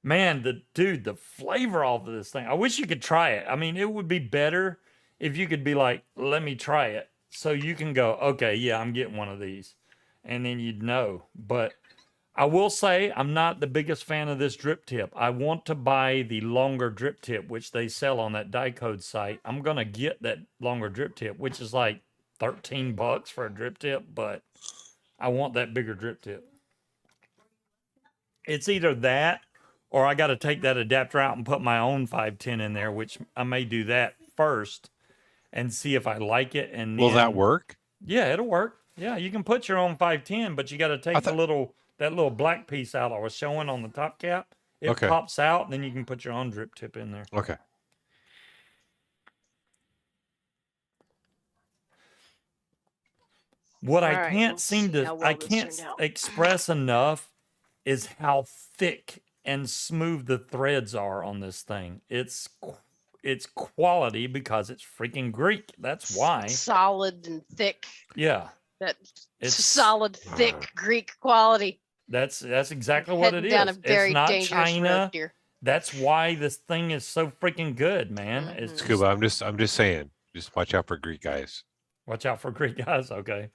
Man, the flavor off of this thing. I wish you could try it. I mean, it would be better if you could be like, let me try it. So you can go, okay, yeah, I'm getting one of these. And then you'd know. But I will say I'm not the biggest fan of this drip tip. I want to buy the longer drip tip, which they sell on that Diecode site. I'm going to get that longer drip tip, which is like $13 for a drip tip, but I want that bigger drip tip. It's either that or I got to take that adapter out and put my own 510 in there, which I may do that first and see if I like it. And Will that then- work? Yeah, it'll work. Yeah, you can put your own 510, but you got to take thought- that little black piece out I was showing on the top cap. It Okay. pops out, and then you can put your own drip tip in there. Okay. What All I right, can't we'll seem see to, how I well this can't turned out. express enough is how thick and smooth the threads are on this thing. It's quality because it's freaking Greek. That's why. Solid and thick. Yeah, That It's- solid, thick Greek quality. that's exactly what it Heading down is. a very It's not dangerous China. road here. That's why this thing is so freaking good, man. Mhm. It's Scuba, I'm just saying. Just watch out for Greek guys. watch out for Greek guys. Okay.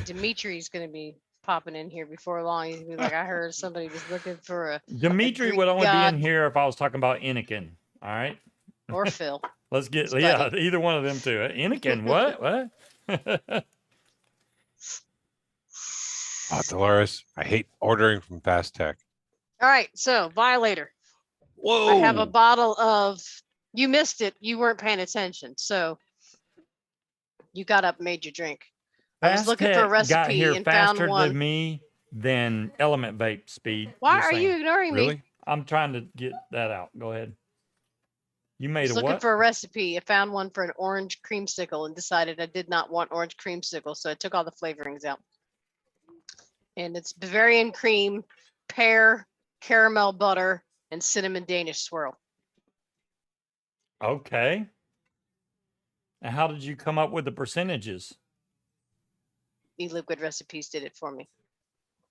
Dimitri's going to be popping in here before long. He's gonna be like, I heard somebody was looking for Dimitri Greek would only god. be in here if I was talking about Anakin. All right. or Phil. Let's get His yeah, buddy. either one of them two. Anakin, what? What? Oh, Dolores, I hate ordering from Fast Tech. All right, so Violator. Whoa. I have a bottle of. You missed it. You weren't paying attention, so you got up, and made your drink. I was looking for a Fast Tech got recipe here and found faster one. than me than Element Vape speed. Why Just are you saying. ignoring me? Really? I'm trying to get that out. Go ahead. You I made was a looking what? for a recipe. I found one for an orange creamsicle and decided I did not want orange creamsicle, so I took all the flavorings out. And it's Bavarian cream, pear, caramel butter, and cinnamon Danish swirl. Okay. And how did you come up with the percentages? E-liquid recipes did it for me.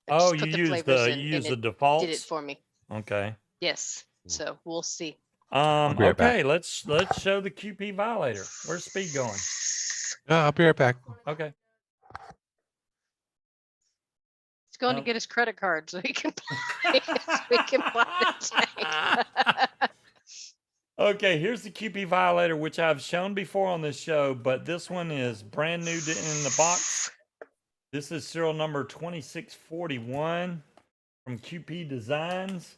I Oh, just you put use flavors the in, you and use the it defaults. did it for me. Okay. Yes. So we'll see. be right back. Okay, let's show the QP Violator. Where's speed going? I'll be right back. Okay. He's going Oh. to get his credit card so he can buy, so he can buy the tank. Okay, here's the QP Violator, which I've shown before on this show, but this one is brand new in the box. This is serial number 2641 from QP Designs.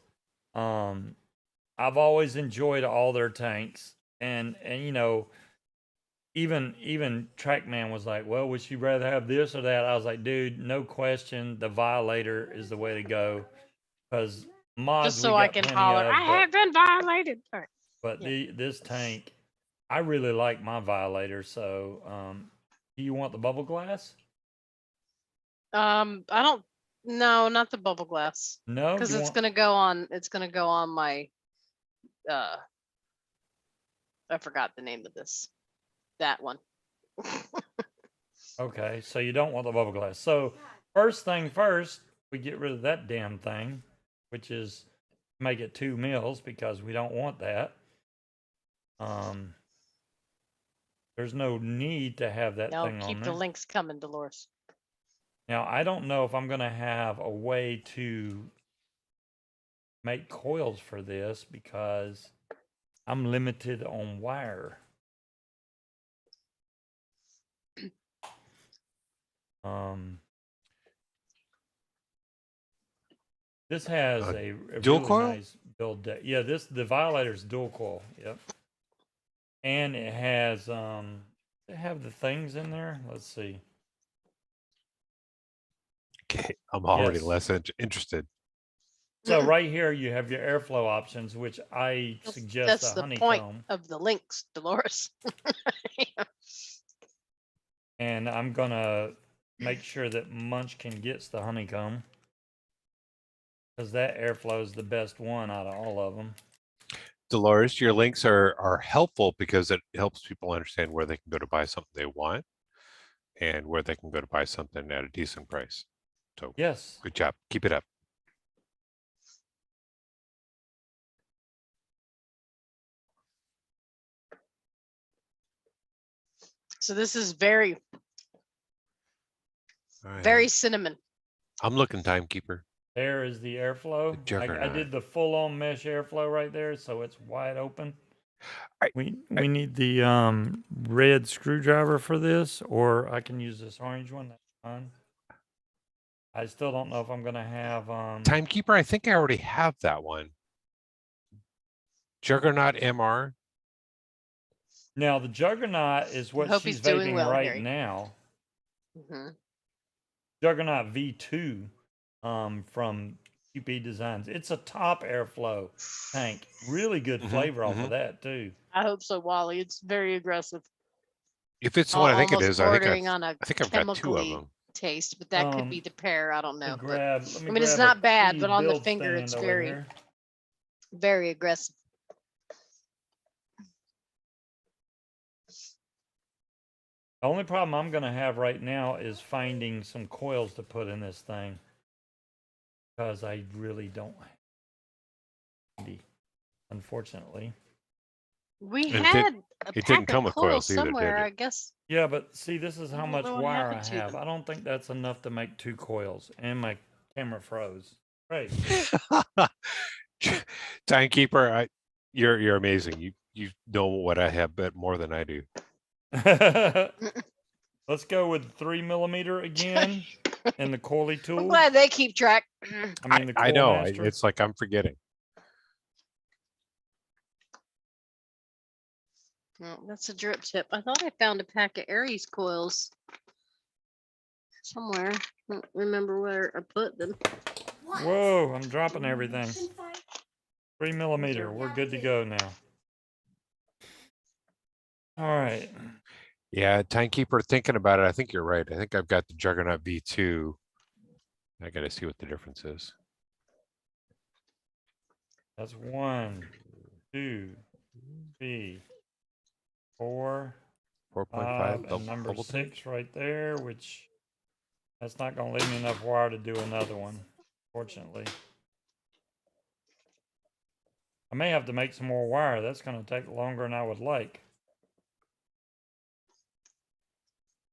I've always enjoyed all their tanks, and you know, even Trackman was like, well, would you rather have this or that? I was like, dude, no question, the Violator is the way to go, because mods Just so we I got can plenty holler, of, I have been violated. All right. but Yeah. this tank, I really like my Violator. So, do you want the bubble glass? I don't. No, not the bubble glass, No, because you it's want- gonna go on. It's gonna go on my I forgot the name of this. That one. Okay, so you don't want the bubble glass. So first thing first, we get rid of that damn thing, which is make it 2 mils because we don't want that. There's no need to have that No, thing on keep there. the links coming, Dolores. Now, I don't know if I'm going to have a way to make coils for this because I'm limited on wire. This has a dual really coil? nice build. Yeah, the Violator's dual coil. Yep. And it has they have the things in there. Let's see. Okay, I'm already Yes. less interested. So right here you have your airflow options, which I suggest That's a the point honeycomb. of the links, Dolores. And I'm gonna make sure that Munchkin gets the honeycomb because that airflow is the best one out of all of them. Dolores, your links are helpful because it helps people understand where they can go to buy something they want and where they can go to buy something at a decent price. So Yes. good job. Keep it up. So this is very, All right. very cinnamon. I'm looking, timekeeper. There is the airflow. I juggernaut. did the full-on mesh airflow right there, so it's wide open. I- We need the red screwdriver for this, or I can use this orange one. That's fine. I still don't know if I'm gonna have Timekeeper, I think I already have that one. Juggernaut MR. now the Juggernaut is what hope she's he's doing vaping well, right Harry. now. Mm-hmm. Juggernaut V2 from QP Designs. It's a top airflow tank. Really good flavor off of that too. I hope so, Wally. It's very aggressive. If it's the one I think it Almost is, I bordering on a think I've got 2 of chemically them. taste, but that could be the pair. I don't know. But, Let me I mean, it's grab a not bad, but on the pre-build finger, stand it's over very, here. very aggressive. The only problem I'm going to have right now is finding some coils to put in this thing because I really don't have any, unfortunately. We And had a it didn't pack come of with coils coils either, did somewhere, it? I guess. Yeah, but see, this is I how don't much know what wire I happened to have. them. I don't think that's enough to make 2 coils, and my camera froze. Right. Timekeeper, you're amazing. You know what I have, but more than I do. Let's go with 3mm again, and the coily tool. I'm glad they keep track. I mean, the I Coil know. Master. It's like I'm forgetting. Oh, that's a drip tip. I thought I found a pack of Aries coils somewhere. I don't remember where I put them. Whoa, I'm dropping everything. 3mm. We're good to go now. All right. Yeah, Timekeeper, thinking about it, I think you're right. I think I've got the Juggernaut V2. I got to see what the difference is. That's 1, 2, 3, 4, 4.5 5, and number bubble 6 tank. right there, which that's not going to leave me enough wire to do another one, fortunately. I may have to make some more wire. That's going to take longer than I would like.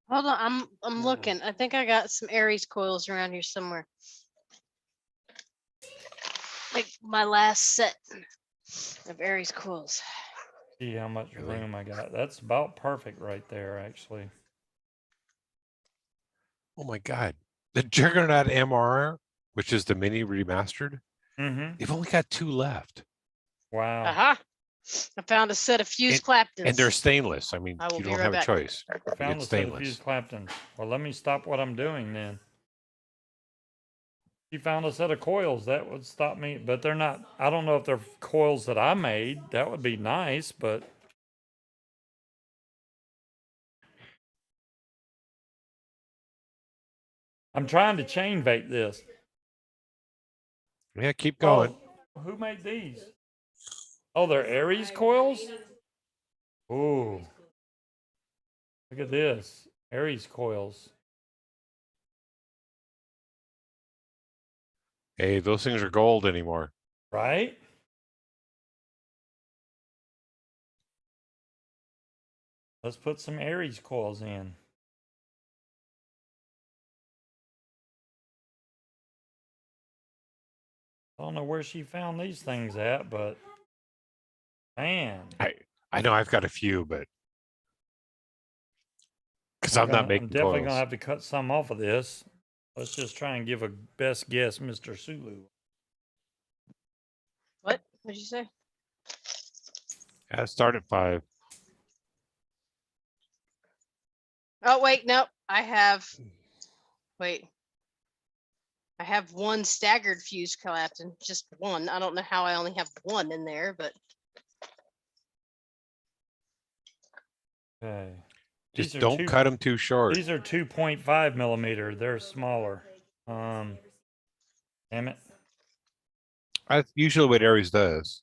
Hold on, I'm looking. I think I got some Aries coils around here somewhere. Like my last set of Aries coils. See how much Really? room I got. That's about perfect right there, actually. Oh my God. The Juggernaut MR, which is the mini remastered, they've only got 2 left. Wow. Aha! I found a set of fused Claptons. And they're stainless. I mean, I will you be don't right have back. a choice. Found It's the set of stainless. fused Clapton. Well, let me stop what I'm doing then. If you found a set of coils, that would stop me. But they're not. I don't know if they're coils that I made. That would be nice, but. I'm trying to chain vape this. Yeah, keep going. Oh, who made these? Oh, they're Aries coils? Ooh. Look at this. Aries coils. Hey, those things are gold anymore. Right? Let's put some Aries coils in. I don't know where she found these things at, but man. I know I've got a few, but because I'm not I'm making definitely coils. gonna have to cut some off of this. Let's just try and give a best guess, Mr. Sulu. What? What'd you say? Yeah, start at 5. Oh, wait, no, I have, wait. I have one staggered fuse, Captain, just one. I don't know how I only have one in there, but Okay. Just These are don't cut them too short. These are 2.5 millimeter. They're smaller. Damn it. That's usually what Aries does.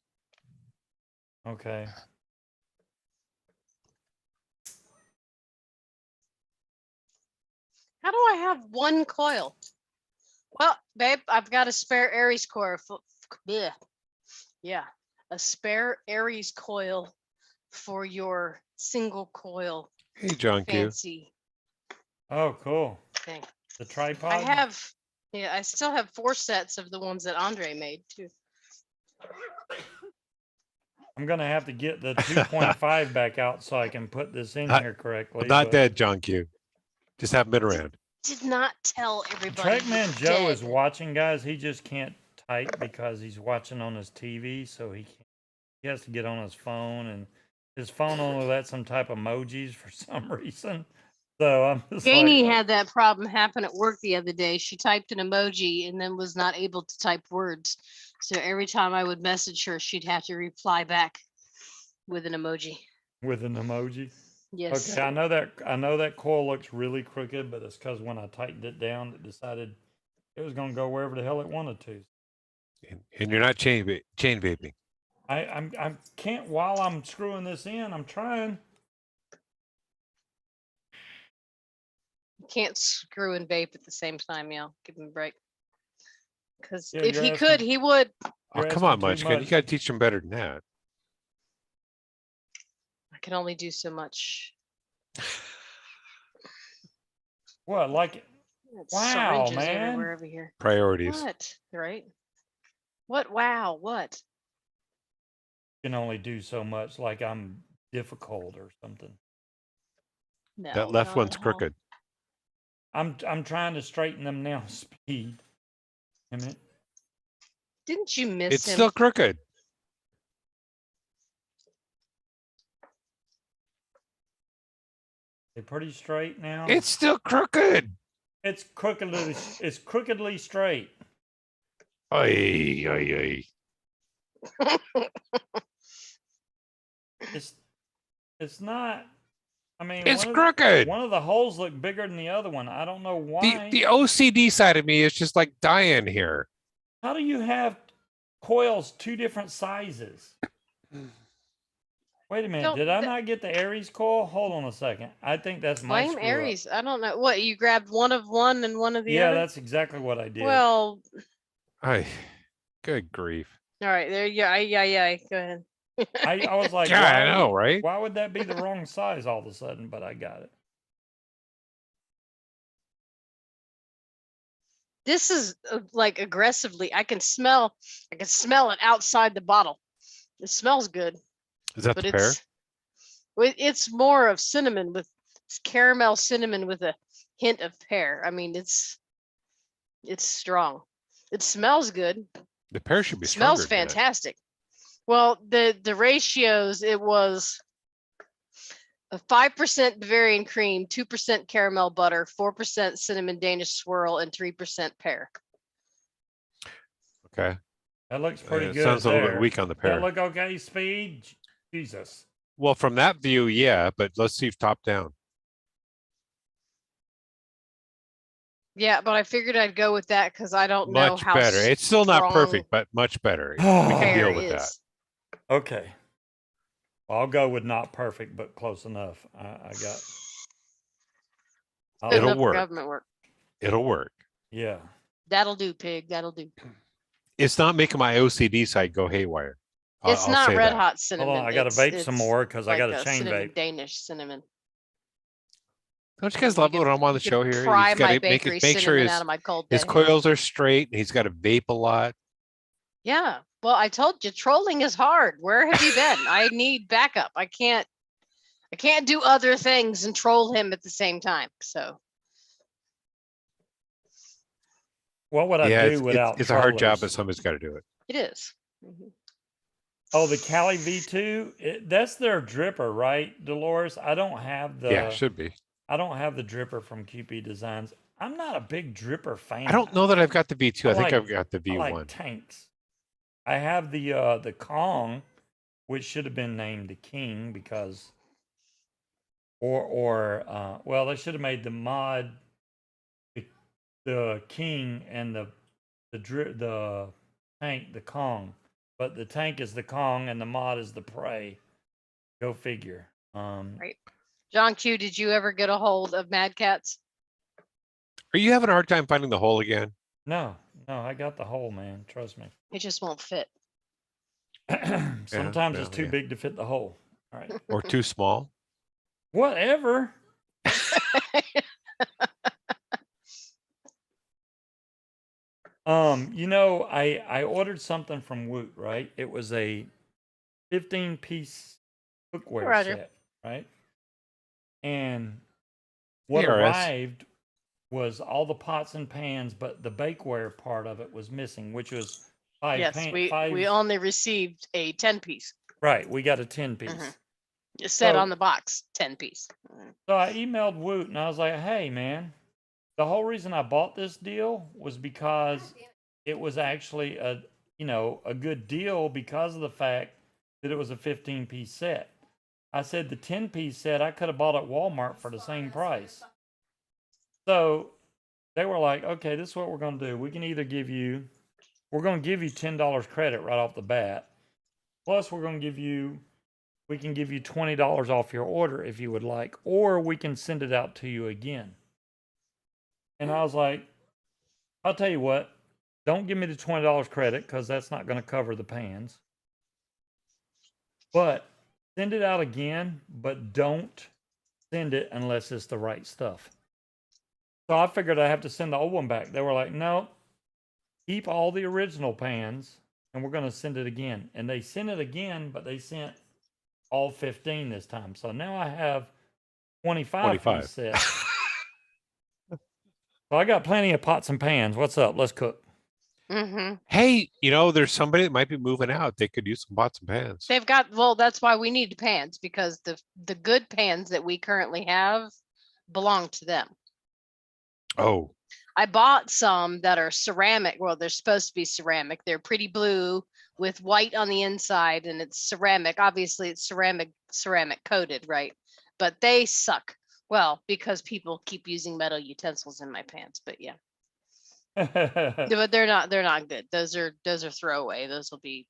Okay. how do I have one coil? Well, babe, I've got a spare Aries coil. Yeah. Yeah. A spare Aries coil for your single coil Hey, John Q. fancy Oh, cool. thing. The tripod. I have, yeah, I still have 4 sets of the ones that Andre made too. I'm gonna have to get the 2.5 back out so I can put this in Not- here correctly. I'm not but dead, John Q. Just haven't been around. Did not tell everybody. TrackmanJoe is dead. watching, guys. He just can't type because he's watching on his TV, so he has to get on his phone, and his phone only lets some type of emojis for some reason. So I'm just Janie like, had that problem happen at work the other day. She typed an emoji and then was not able to type words. So every time I would message her, she'd have to reply back with an emoji. with an emoji. Yes. Okay, I know that coil looks really crooked, but it's because when I tightened it down, it decided it was gonna go wherever the hell it wanted to. And you're not chain vaping. I can't while I'm screwing this in. I'm trying. Can't screw and vape at the same time, y'all. Give him a break. Because Yeah, if you're he asking- could, he would. Oh, You're come on, asking too Munchkin. You much. got to teach them better than that. I can only do so much. What, like Wow, Syringes man. everywhere over here. Priorities. What? Right? What? Wow. What? can only do so much, like I'm difficult or something. No. That left not one's at all. crooked. I'm trying to straighten them now. Speed. Damn it. Didn't you miss It's him? still crooked. They're pretty straight now. It's still crooked. It's crookedly straight. Oy, oy, oy. It's not. I mean, It's crooked. One of the holes look bigger than the other one. I don't know why. The OCD side of me is just like dying here. How do you have coils 2 different sizes? Wait a minute. Did I not get the Aries coil? Hold on a second. I think that's my Blame screw up. Aries. I don't know. What, you grabbed one of one and one of the Yeah, other? that's exactly what I did. Well, Good grief. all right. There you go. Yeah. Go ahead. I was like, Yeah, I why- know, right? Why would that be the wrong size all of a sudden? But I got it. This is like aggressively. I can smell it outside the bottle. It smells good, Is that but the pear? it's more of cinnamon with it's caramel cinnamon with a hint of pear. I mean, it's strong. It smells good. The pear should be Smells stronger than that. fantastic. Well, the ratios, it was a 5% Bavarian cream, 2% caramel butter, 4% cinnamon Danish swirl, and 3% pear. Okay. That looks pretty It good. sounds a little bit there. weak on the That pear. look okay, Speed? Jesus. Well, from that view, yeah, but let's see if top down. Yeah, but I figured I'd go with that because I don't know Much how better. It's still not strong perfect, but much better. We can pear deal with that. is. Okay. I'll go with not perfect, but close enough. I got. Good It'll enough for work. government work. It'll work. Yeah. That'll do, pig. That'll do. It's not making my OCD side go haywire. It's I'll not say red that. hot cinnamon. Hold on, I got to vape some more because I like got a a chain cinnamon vape. Danish cinnamon. Don't you guys You love it can- when I'm on the you can show here? Pry He's got my to make bakery sure cinnamon his out of my cold his day. coils are straight, and he's got to vape a lot. Yeah. Well, I told you trolling is hard. Where have you been? I need backup. I can't do other things and troll him at the same time. So What would Yeah, I do without it's a hard job, but trollers? somebody's got to do it. it is. Mhm. Oh, the Cali V2, that's their dripper, right, Dolores? I don't have the Yeah, should be. I don't have the dripper from QP Designs. I'm not a big dripper fan. I don't know that I've got the V2. I think like- I've got the I like V1. tanks. I have the Kong, which should have been named the King because well, they should have made the mod the King and the tank the Kong. But the tank is the Kong and the mod is the Prey. Go figure. Right. John Q, did you ever get a hold of Mad Cats? Are you having a hard time finding the hole again? No, I got the hole, man. Trust me. It just won't fit. Sometimes it's well, too yeah. big to fit the hole. All right. Or too small? Whatever. I ordered something from Woot, right? It was a 15-piece cookware Roger. set, right? And what Hey, RS. arrived was all the pots and pans, but the bakeware part of it was missing, which was five. We only received a 10-piece. Right, we got a 10-piece. Mhm. It said So- on the box, 10-piece. So I emailed Woot and I was like, hey, man, the whole reason I bought this deal was because it was actually a good deal because of the fact that it was a 15-piece set. I said the 10-piece set I could have bought at Walmart for the same price. So they were like, okay, this is what we're going to do. We're going to give you $10 credit right off the bat. Plus we can give you $20 off your order if you would like, or we can send it out to you again. And I was like, I'll tell you what, don't give me the $20 credit because that's not going to cover the pans. But send it out again, but don't send it unless it's the right stuff. So I figured I have to send the old one back. They were like, no, keep all the original pans and we're going to send it again. And they sent it again, but they sent all 15 this time. So now I have 25 piece set. So I got plenty of pots and pans. What's up? Let's cook. Mm-hmm. Hey, there's somebody that might be moving out. They could use some pots and pans. They've got, well, that's why we need pans, because the good pans that we currently have belong to them. Oh, I bought some that are ceramic. Well, they're supposed to be ceramic. They're pretty blue with white on the inside, and it's ceramic. Obviously, it's ceramic coated, right? But they suck. Well, because people keep using metal utensils in my pans. But yeah, but they're not good. Those are throwaway. Those will be,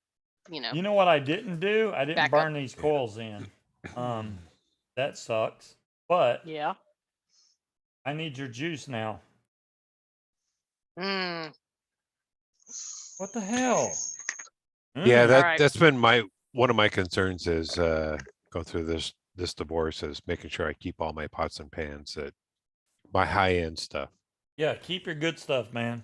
You know what I didn't do? I didn't Back burn up. these coils in. That sucks. But yeah. I need your juice now. Mm. What the hell? yeah, Mm. Alright. that's been one of my concerns is go through this divorce is making sure I keep all my pots and pans, that my high-end stuff. Yeah, keep your good stuff, man.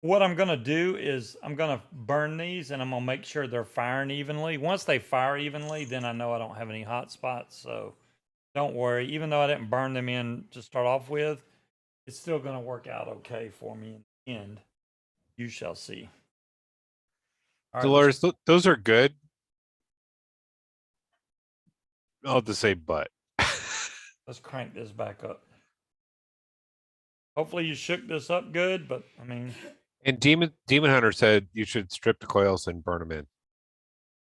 What I'm going to do is I'm going to burn these and I'm going to make sure they're firing evenly. Once they fire evenly, then I know I don't have any hot spots. So don't worry. Even though I didn't burn them in to start off with, it's still going to work out okay for me in the end. You shall see. All right, Dolores, those are good. I'll just say but. let's crank this back up. Hopefully you shook this up good, but I mean, And Demon Hunter said you should strip the coils and burn them in.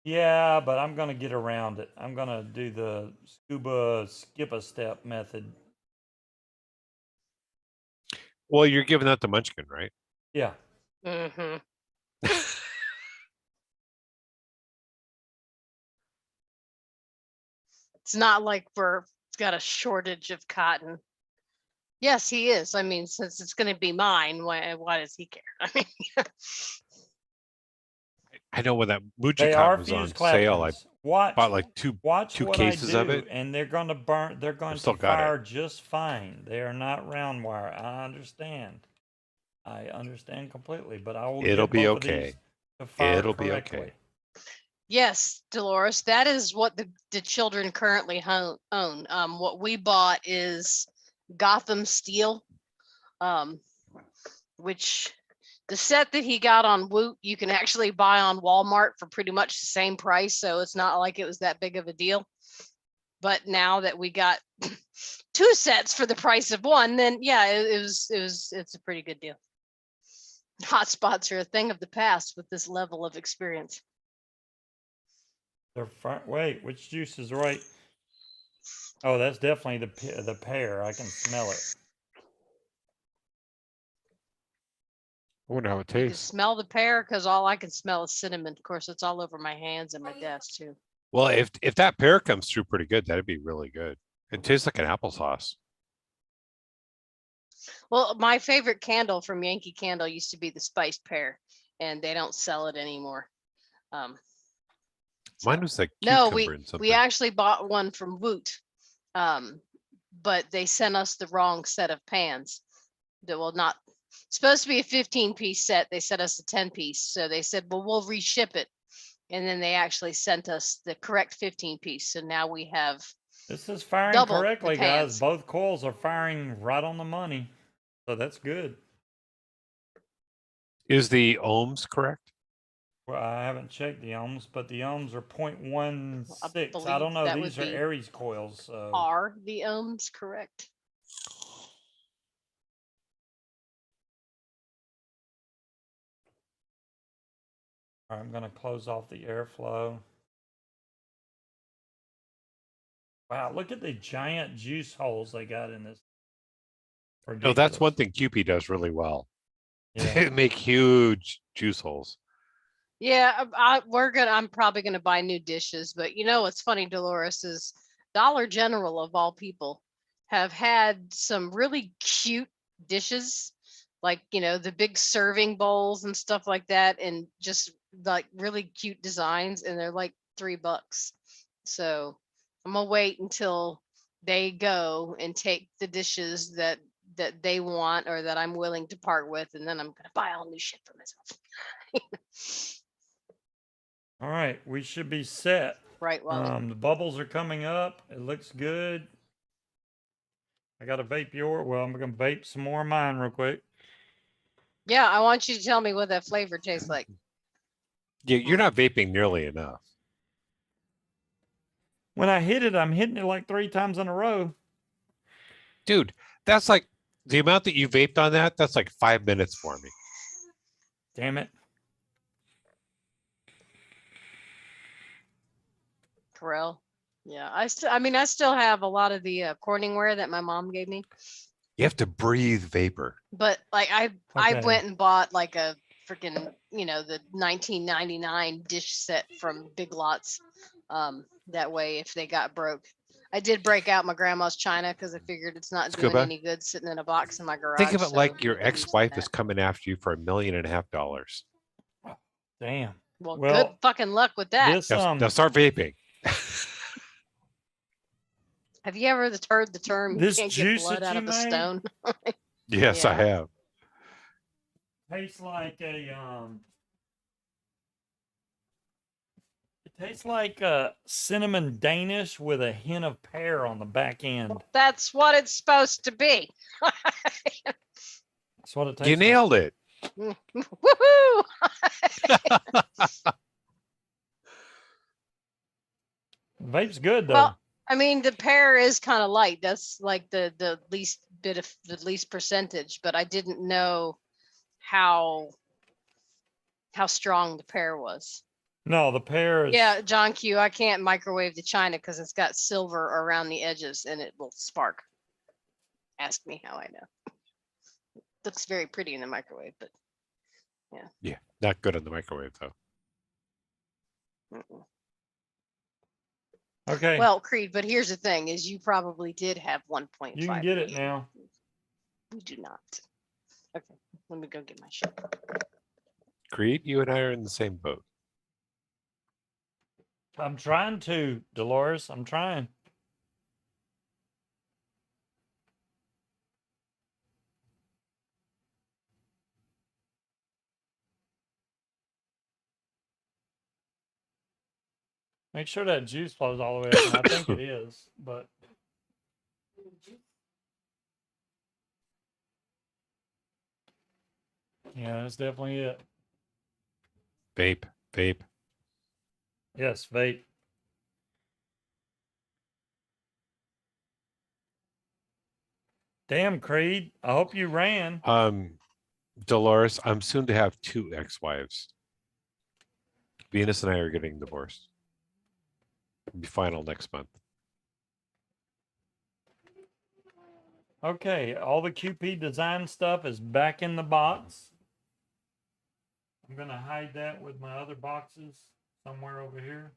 yeah, but I'm going to get around it. I'm going to do the Scuba skip a step method. Well, you're giving that to Munchkin, right? Yeah. Mm-hmm. It's not like we're got a shortage of cotton. Yes, he is. I mean, since it's going to be mine, why does he care? I mean, I know when that Munchkin They cotton are was on fuse sale, I claptons. Watch, bought like two watch what I cases of do, it. and they're going to burn. They're going still to got it. fire just fine. They are not round wire. I understand. I understand completely, but I will It'll get be both of these okay. to fire It'll be correctly. okay. yes, Dolores, that is what the children currently own. What we bought is Gotham Steel, which the set that he got on Woot, you can actually buy on Walmart for pretty much the same price. So it's not like it was that big of a deal. But now that we got two sets for the price of one, then yeah, it's a pretty good deal. Hotspots are a thing of the past with this level of experience. They're wait, which juice is right? Oh, that's definitely the pear. I can smell it. I wonder how it You can tastes. smell the pear because all I can smell is cinnamon. Of course, it's all over my hands and my desk too. Well, if that pear comes through pretty good, that'd be really good. It tastes like an applesauce. Well, my favorite candle from Yankee Candle used to be the spiced pear, and they don't sell it anymore. Mine So- was like No, cucumber and something. we actually bought one from Woot, but they sent us the wrong set of pans. That will not supposed to be a 15-piece set. They sent us a 10-piece, so they said, "Well, we'll reship it," and then they actually sent us the correct 15-piece. So now we have This is firing double the correctly, guys. pans. Both coils are firing right on the money, so that's good. Is the ohms correct? Well, I haven't checked the ohms, but the ohms are 0.16. I believe don't know. that would These are be Aries coils. So. Are the ohms correct? All right, I'm going to close off the airflow. Wow, look at the giant juice holes they got in this. No, that's one Ridiculous. thing QP does really well. Yeah. They make huge juice holes. Yeah, I'm probably gonna buy new dishes, but you know what's funny, Dolores, is Dollar General of all people have had some really cute dishes, like the big serving bowls and stuff like that, and just like really cute designs, and they're like $3. So I'm gonna wait until they go and take the dishes that they want or that I'm willing to part with, and then I'm gonna buy all new shit for myself. All right, we should be set. Right, Wally. The bubbles are coming up. It looks good. I got to vape well, I'm going to vape some more of mine real quick. Yeah, I want you to tell me what that flavor tastes like. Yeah, you're not vaping nearly enough. When I hit it, I'm hitting it like 3 times in a row. Dude, that's like the amount that you vaped on that, that's like 5 minutes for me. Damn it. Corel. Yeah, I still have a lot of the Corningware that my mom gave me, You have to breathe vapor. but like I Okay. went and bought like a freaking the 1999 dish set from Big Lots. That way if they got broke. I did break out my grandma's china because I figured it's not doing Scuba, any good sitting in a box in my garage. think of it so like your we'll be using ex-wife that. is coming after you for $1.5 million. Damn. Well, Well, good fucking luck with that. This Now start vaping. Have you ever heard the term "you This can't get juice blood that out you of a made? stone"? Yes, I Yeah. have. tastes like a it tastes like a cinnamon Danish with a hint of pear on the back end. That's what it's supposed to be. That's what it tastes You like. nailed it. Woohoo! Vape's good though. Well, I mean, the pear is kind of light. That's like the least percentage, but I didn't know how strong the pear was. No, the pear is. Yeah, John Q, I can't microwave the china because it's got silver around the edges and it will spark. Ask me how I know. Looks very pretty in the microwave, but Yeah, not good in the microwave though. mm-mm. Okay. Well, Creed, but here's the thing: is you probably did have 1.5. you can get it million. now. We do not. Okay, let me go get my shit. Creed, you and I are in the same boat. I'm trying to, Dolores. I'm trying. Make sure that juice flows all the way up, and I think it is, but yeah, that's definitely it. Vape, vape. Yes, vape. Damn, Creed. I hope you ran. Dolores, I'm soon to have 2 ex-wives. Venus and I are getting divorced. It'll be final next month. Okay, all the QP design stuff is back in the box. I'm gonna hide that with my other boxes somewhere over here.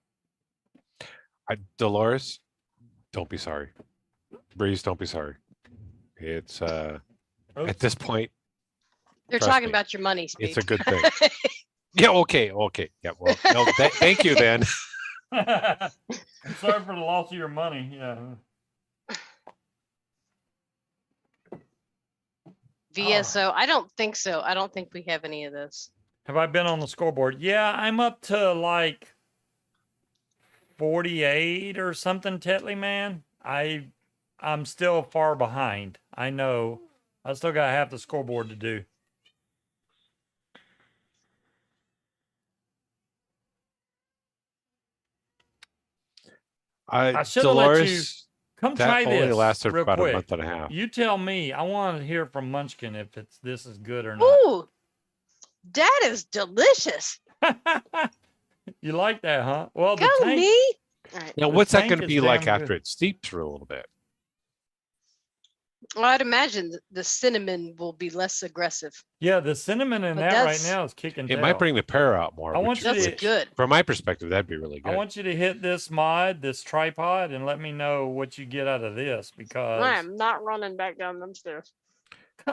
Dolores, don't be sorry. Breeze, don't be sorry. It's at Oops. this point, They're Trust talking me, about your money, Speed. it's a good thing. Yeah, okay. Yeah, well, no, thank you then. I'm sorry for the loss of your money. Yeah. VSO. I don't think so. I don't think we have any of this. Have I been on the scoreboard? Yeah, I'm up to like 48 or something, Tetley, man. I'm still far behind. I know. I still got half the scoreboard to do. I should have let you Dolores, come that try only this lasted for real about quick. a month and a half. You tell me. I want to hear from Munchkin if this is good or not. Ooh, that is delicious. You like that, huh? Well, Go the tank. me. All right. Now, The what's that tank going to is be like damn after good. it steeps for a little bit? Well, I'd imagine the cinnamon will be less aggressive. Yeah, the cinnamon in But that right that's- now is kicking It tail. might bring the pear out more. I want you That's to- good. From my perspective, that'd be really I good. want you to hit this mod, this tripod, and let me know what you get out of this because I am not running back down them stairs.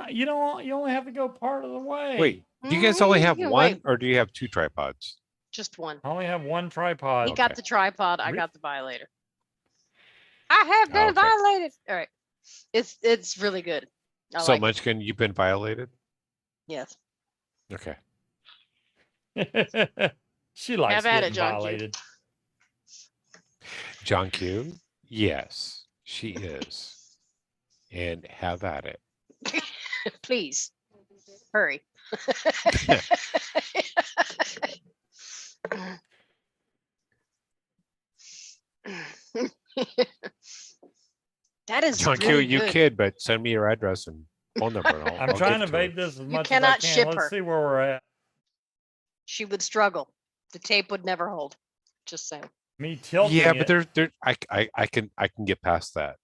you don't. You only have to go part of the way. Wait, do you guys only You have can one, wait. or do you have 2 tripods? Just one. I only have one tripod. You got Okay. the tripod. I Re- got the violator. I have been Okay. violated. All right. It's really good. I So like it. Munchkin, you've been violated. Yes. Okay. She likes Have at getting it, John Q. violated. John Q. Yes, she is. And have at it. Please. Hurry. That is John Q, really you good. kid, but send me your address and phone number. And I'm I'll trying to give it vape this as You much as I cannot can. ship Let's her. see where we're at. She would struggle. The tape would never hold. Just saying. Me her. tilting Yeah, it. but I can get past that.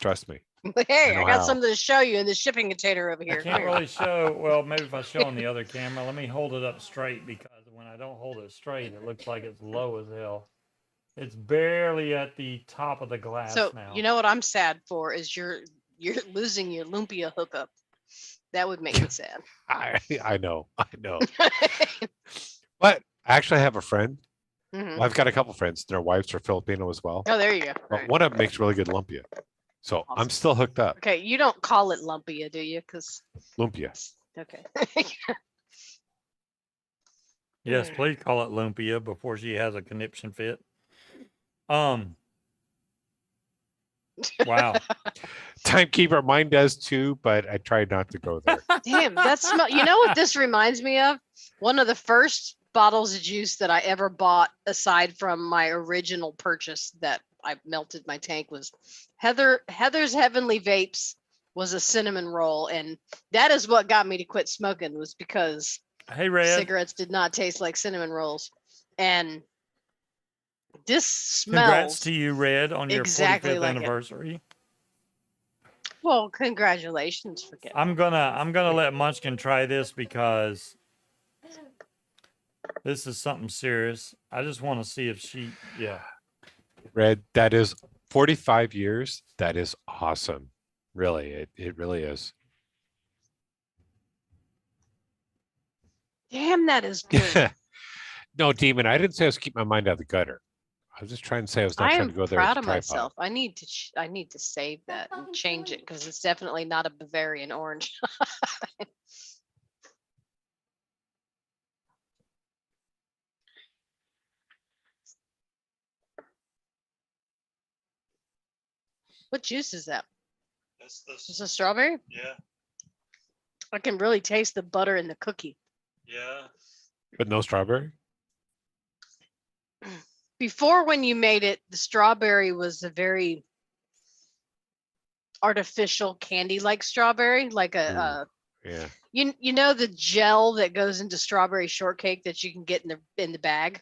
Trust me. Hey, know I got how. something to show you in the shipping container over I here. can't really show. Well, maybe if I show on the other camera, let me hold it up straight because when I don't hold it straight, it looks like it's low as hell. It's barely at the top of the glass So now. you know what I'm sad for is you're losing your lumpia hookup. That would make me sad. I know. But I actually have a friend. Mhm. Well, I've got a couple friends. Their wives are Filipino as well. Oh, there you go. But Alright. one of them makes really good lumpia. So I'm Awesome. still hooked up. Okay, you don't call it lumpia, do you? Because Lumpia. okay. Yes, please call it lumpia before she has a conniption fit. Wow. Timekeeper, mine does too, but I try not to go there. Damn, that's you know what this reminds me of? One of the first bottles of juice that I ever bought, aside from my original purchase that I melted my tank, was Heather's Heavenly Vapes was a cinnamon roll, and that is what got me to quit smoking, was because Hey, Red. cigarettes did not taste like cinnamon rolls, and this Congrats smells to you, Red, on your exactly 45th like it. anniversary. well. Congratulations for getting. I'm gonna let Munchkin try this because this is something serious. I just want to see if she, yeah. Red, that is 45 years. That is awesome. Really, it really is. Damn, that is good. No, Demon, I didn't say I was keep my mind out of the gutter. I was just trying to say I was not I trying am to go there with proud the of tripod. myself. I need to save that and change it because it's definitely not a Bavarian orange. What juice is that? That's Is it strawberry? yeah, I can really taste the butter in the cookie. yeah. But no strawberry? Before, when you made it, the strawberry was a very artificial candy-like strawberry, like Ooh, yeah. you know the gel that goes into strawberry shortcake that you can get in the bag.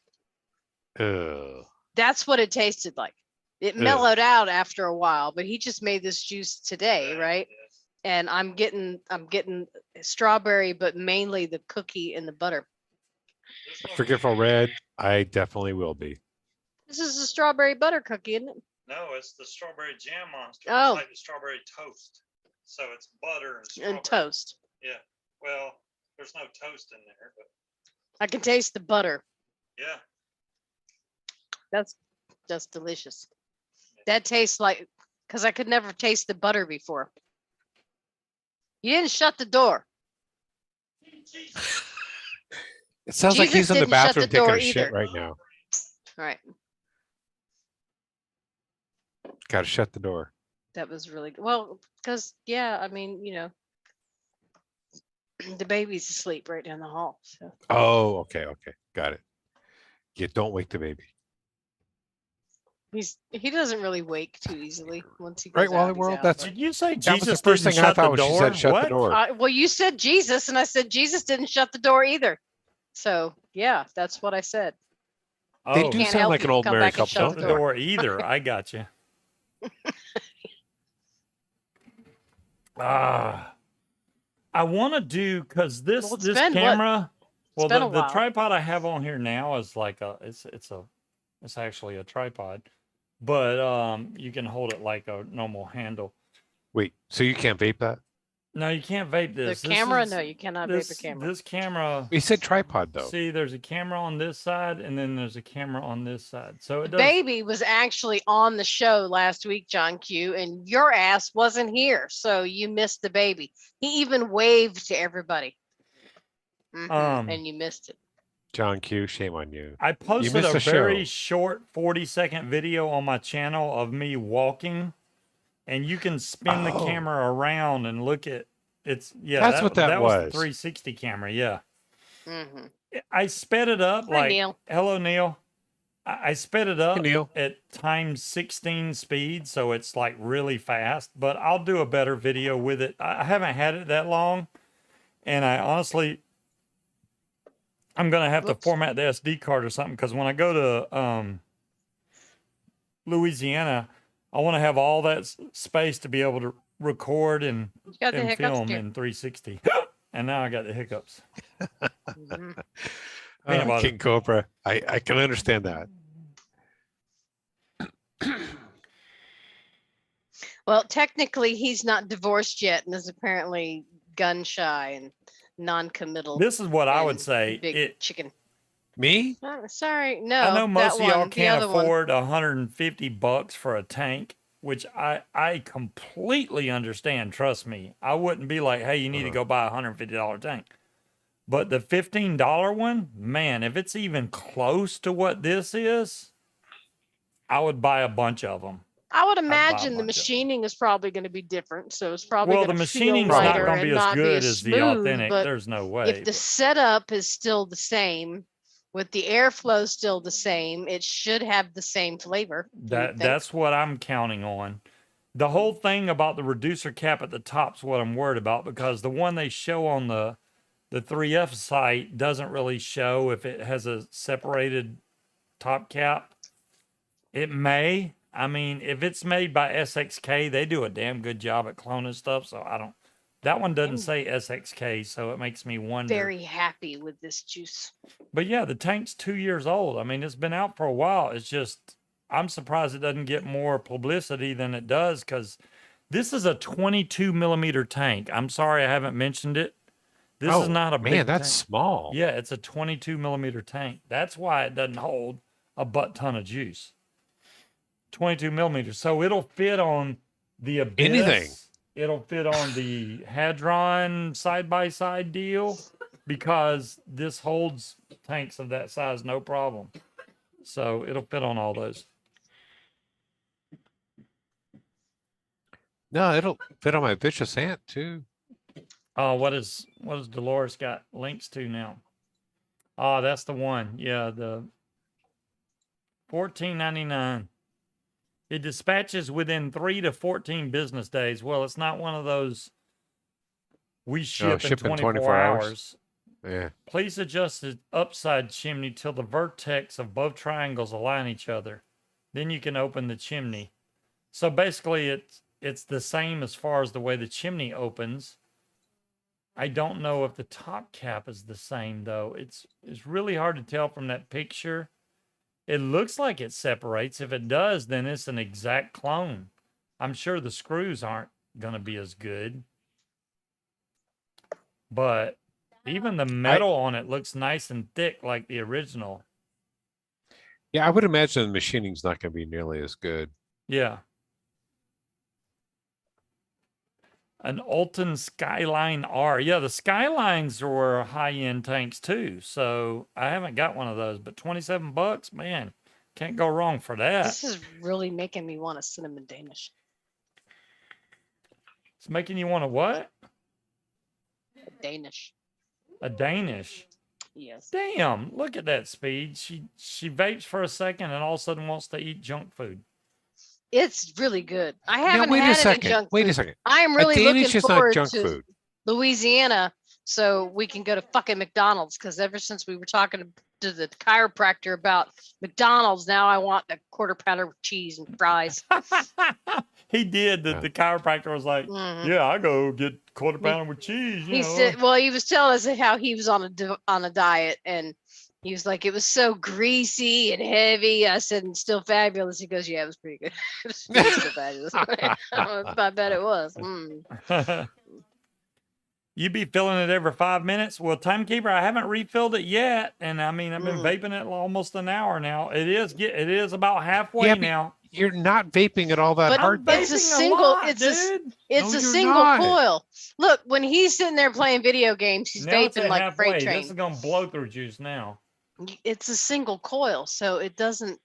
Ugh. That's what it tasted like. It Ugh. mellowed out after a while, but he just made this juice today, right? And I'm getting strawberry, but mainly the cookie and the butter. Forgetful Red, I definitely will be. This is a strawberry butter cookie, isn't it? No, it's the strawberry jam monster. Oh. It's like the strawberry toast. So it's butter and strawberry. And toast. Yeah. Well, there's no toast in there, but I can taste the butter. yeah. That's just delicious. That tastes like, because I could never taste the butter before. You didn't shut the door. It sounds like Jesus he's in the didn't shut bathroom the taking door a shit either. right now. All right. Got to shut the door. That was really good. Well, because, yeah, I mean, the baby's asleep right down the hall. So Oh, okay, got it. Yeah, don't wake the baby. he doesn't really wake too easily once he goes Right, Wally out, he's World, out, that's- but- Did you say That was Jesus the first didn't thing I shut thought the when she door? said shut What? the door. Well, you said Jesus, and I said Jesus didn't shut the door either. So yeah, that's what I said. They Oh, do Can't sound help like an you. old Come married back and couple, shut don't shut the they? door either. I got you. I want to do because this Well, it's this been what? camera. Well, been a the while. tripod I have on here now is like it's actually a tripod, but you can hold it like a normal handle. Wait, so you can't vape that? No, you can't vape The this. This camera? is- No, you cannot this, vape a camera. This camera. He said tripod though. See, there's a camera on this side, and then there's a camera on this side. So The it does. baby was actually on the show last week, John Q, and your ass wasn't here, so you missed the baby. He even waved to everybody. And you missed it. John Q, shame on you. I posted missed a the very show. short 40-second video on my channel of me walking, and you can spin the Oh. camera around and look at it's. Yeah, That's what that was. The was. 360 camera. Yeah, Mhm. I sped it up Hi, like. Neil. Hello, Neil. I sped it up Neil. at times 16 speed, so it's like really fast. But I'll do a better video with it. I haven't had it that long, and I honestly, I'm gonna have to Whoops. format the SD card or something because when I go to Louisiana, I want to have all that space to be able to record and You got the hiccups, film dear. in 360. And now I got the hiccups. Mhm. Peanut butter. King Cobra. I can understand that. Well, technically, he's not divorced yet, and is apparently gun shy and non-committal. This is what I would and say. Big chicken. Me? Sorry, no. I know most that of y'all one, the can't other one. afford $150 for a tank, which I completely understand. Trust me. I wouldn't be like, hey, you need to go buy a $150 tank. But the $15 one, man, if it's even close to what this is, I would buy a bunch of them. I would buy a imagine the bunch of 'em. machining is probably going to be different, so it's probably Well, going the to feel machining's not lighter going to and be as not good as as the smooth. authentic. But There's no way. if the setup is still the same, with the airflow still the same, it should have the same flavor. you would think. That's what I'm counting on. The whole thing about the reducer cap at the top's what I'm worried about because the one they show on the 3F site doesn't really show if it has a separated top cap. It may. I mean, if it's made by SXK, they do a damn good job at cloning stuff. So I don't. That one doesn't I'm say SXK, so it makes me wonder. very happy with this juice. But yeah, the tank's 2 years old. I mean, it's been out for a while. It's just I'm surprised it doesn't get more publicity than it does, because this is a 22 millimeter tank. I'm sorry I haven't mentioned it. This is not a man, big that's tank. small. Yeah, it's a 22 millimeter tank. That's why it doesn't hold a butt ton of juice. 22 millimeters. So it'll fit on the Abyss. Anything. It'll fit on the Hadron side-by-side deal, because this holds tanks of that size no problem. So it'll fit on all those. No, it'll fit on my vicious ant too. Oh, what is Dolores got links to now? Oh, that's the one. Yeah, the $14.99. It dispatches within 3 to 14 business days. Well, it's not one of those we ship in 24 hours. Yeah. Please adjust the upside chimney till the vertex of both triangles align each other. Then you can open the chimney. So basically it's the same as far as the way the chimney opens. I don't know if the top cap is the same though. It's really hard to tell from that picture. It looks like it separates. If it does, then it's an exact clone. I'm sure the screws aren't going to be as good. But even the metal on it looks nice and thick like the original. Yeah, I would imagine the machining's not going to be nearly as good. Yeah. An Alton Skyline R. Yeah, the Skylines were high-end tanks too. So I haven't got one of those, but $27, man, can't go wrong for that. This is really making me want a cinnamon Danish. It's making you want a what? Danish. A Danish. Yes. Damn, look at that speed. She vapes for a second and all of a sudden wants to eat junk food. It's really good. I haven't wait had a it in second. junk Wait food. a second. I'm really looking Danish is not forward junk to food. Louisiana so we can go to fucking McDonald's, because ever since we were talking to the chiropractor about McDonald's, now I want a quarter pounder with cheese and fries. He did. The chiropractor was like, Mhm. yeah, I go get quarter pounder with cheese. He said, well, he was telling us how he was on a diet, and he was like, it was so greasy and heavy. I said, and still fabulous. He goes, yeah, it was pretty good. It was still fabulous. I bet it was. Mm. You be filling it every 5 minutes? Well, Timekeeper, I haven't refilled it yet, and I mean, I've been vaping it almost an hour now. It is about halfway now. You're not vaping it all that But hard. it's a Vaping single. lot, It's dude. it's No, a you're single not. coil. Look, when he's sitting there playing video games, he's Now it's vaping at like a halfway. freight train. This is gonna blow through juice now. It's a single coil, so it doesn't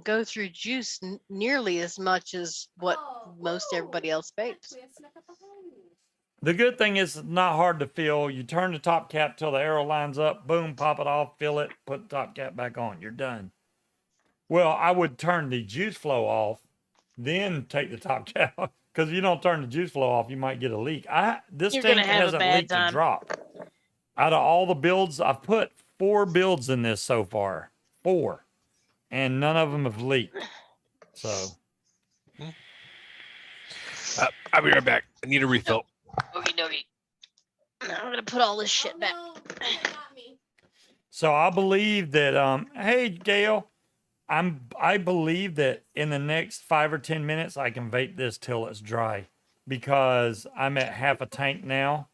go through juice nearly as much as what most everybody else vapes. The good thing is it's not hard to fill. You turn the top cap till the arrow lines up, boom, pop it off, fill it, put the top cap back on. You're done. Well, I would turn the juice flow off, then take the top cap off. Because if you don't turn the juice flow off, you might get a leak. This You're tank gonna have a hasn't bad leaked a time. drop. Out of all the builds, I've put 4 builds in this so far. 4. And none of them have leaked. So. I'll be right back. I need a refill. Okie dokie. Now I'm gonna put all this shit back. So I believe that hey Gail, I believe that in the next 5 or 10 minutes I can vape this till it's dry, because I'm at half a tank now,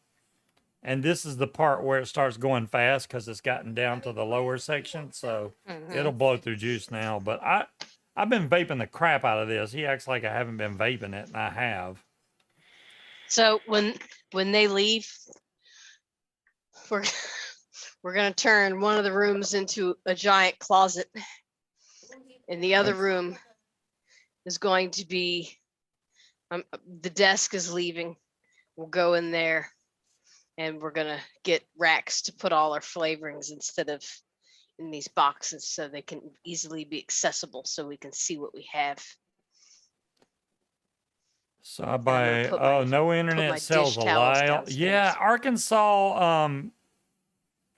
and this is the part where it starts going fast because it's gotten down to the lower section, so it'll blow through juice now. But I've been vaping the crap out of this. He acts like I haven't been vaping it, and I have. So when they leave, we're gonna turn one of the rooms into a giant closet, and the other room is going to be the desk is leaving. We'll go in there, and we're gonna get racks to put all our flavorings instead of in these boxes, so they can easily be accessible, so we can see what we have. So I buy, put my- no my internet sells a dish towels lot. downstairs. Yeah, Arkansas,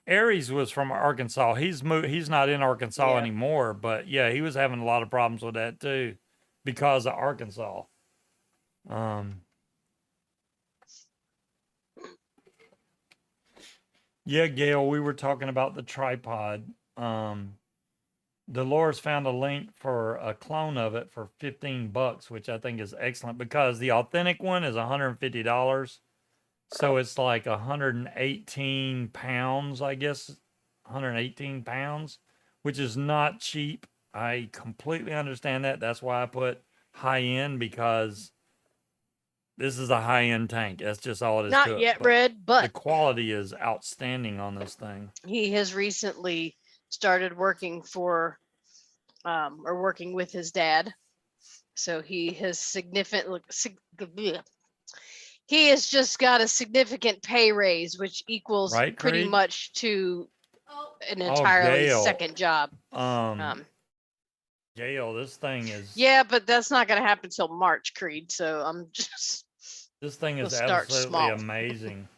Aries was from Arkansas. He's not in Arkansas Yeah. anymore, but yeah, he was having a lot of problems with that too because of Arkansas. Yeah, Gail, we were talking about the tripod. Dolores found a link for a clone of it for $15, which I think is excellent because the authentic one is $150. So it's like 118 pounds, I guess, 118 pounds, which is not cheap. I completely understand that. That's why I put high end, because this is a high end tank. That's just all it is to Not it. yet, But Red, the but quality is outstanding on this thing. he has recently started working for, or working with his dad. So he has he has just got a significant pay raise, which equals Right, pretty Creed? much to an Oh, entirely Gail. second job. Gail, this thing is Yeah, but that's not going to happen till March, Creed. So I'm just this thing we'll is start absolutely small. amazing.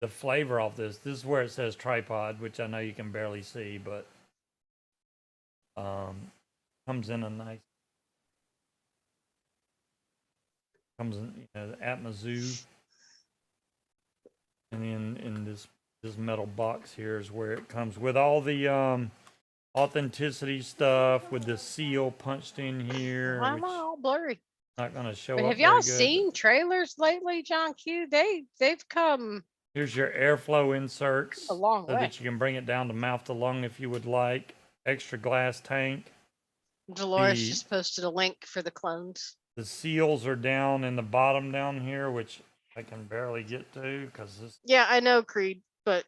The flavor of this is where it says tripod, which I know you can barely see, but comes in a nice, comes in, you know, Atmizoo, and then in this metal box here is where it comes with all the authenticity stuff, with the seal punched in here, Why am which I all blurry? not going to show But up have very y'all good. seen trailers lately, John Q? They've come Here's your airflow inserts a long so way. that you can bring it down to mouth to lung if you would like. Extra glass tank. Dolores the- just posted a link for the clones. The seals are down in the bottom down here, which I can barely get to because this. Yeah, I know, Creed, but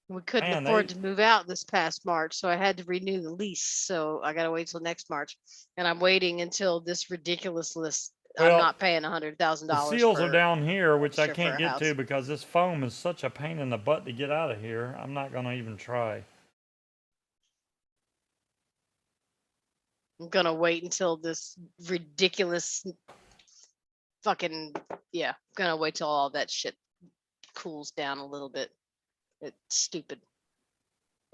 we couldn't Man, afford they- to move out this past March, so I had to renew the lease. So I gotta wait till next March, and I'm waiting until this ridiculous list. I'm Well, not paying $100,000. The seals are down here, which I extra for can't a get house. to because this foam is such a pain in the butt to get out of here. I'm not going to even try. I'm gonna wait until this ridiculous fucking gonna wait till all that shit cools down a little bit. It's stupid.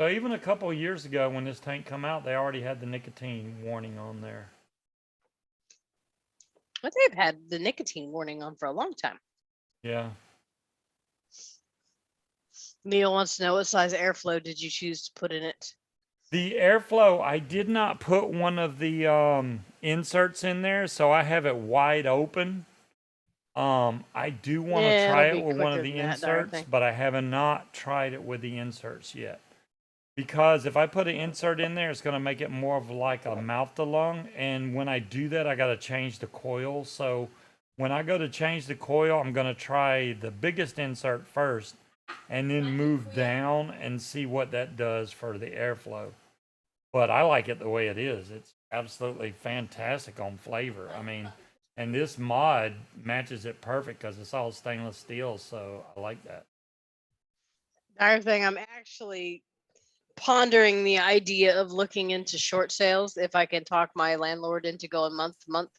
So even a couple of years ago when this tank come out, they already had the nicotine warning on there. But they've had the nicotine warning on for a long time. Yeah. Neil wants to know, what size airflow did you choose to put in it? The airflow, I did not put one of the inserts in there, so I have it wide open. I do want to Yeah, try it'll it be with one of quicker the than that darn inserts, thing. but I have not tried it with the inserts yet. Because if I put an insert in there, it's going to make it more of like a mouth to lung. And when I do that, I got to change the coil. So when I go to change the coil, I'm going to try the biggest insert first and then move down and see what that does for the airflow. But I like it the way it is. It's absolutely fantastic on flavor. I mean, and this mod matches it perfect because it's all stainless steel. So I like that. Another thing, I'm actually pondering the idea of looking into short sales if I can talk my landlord into going month to month.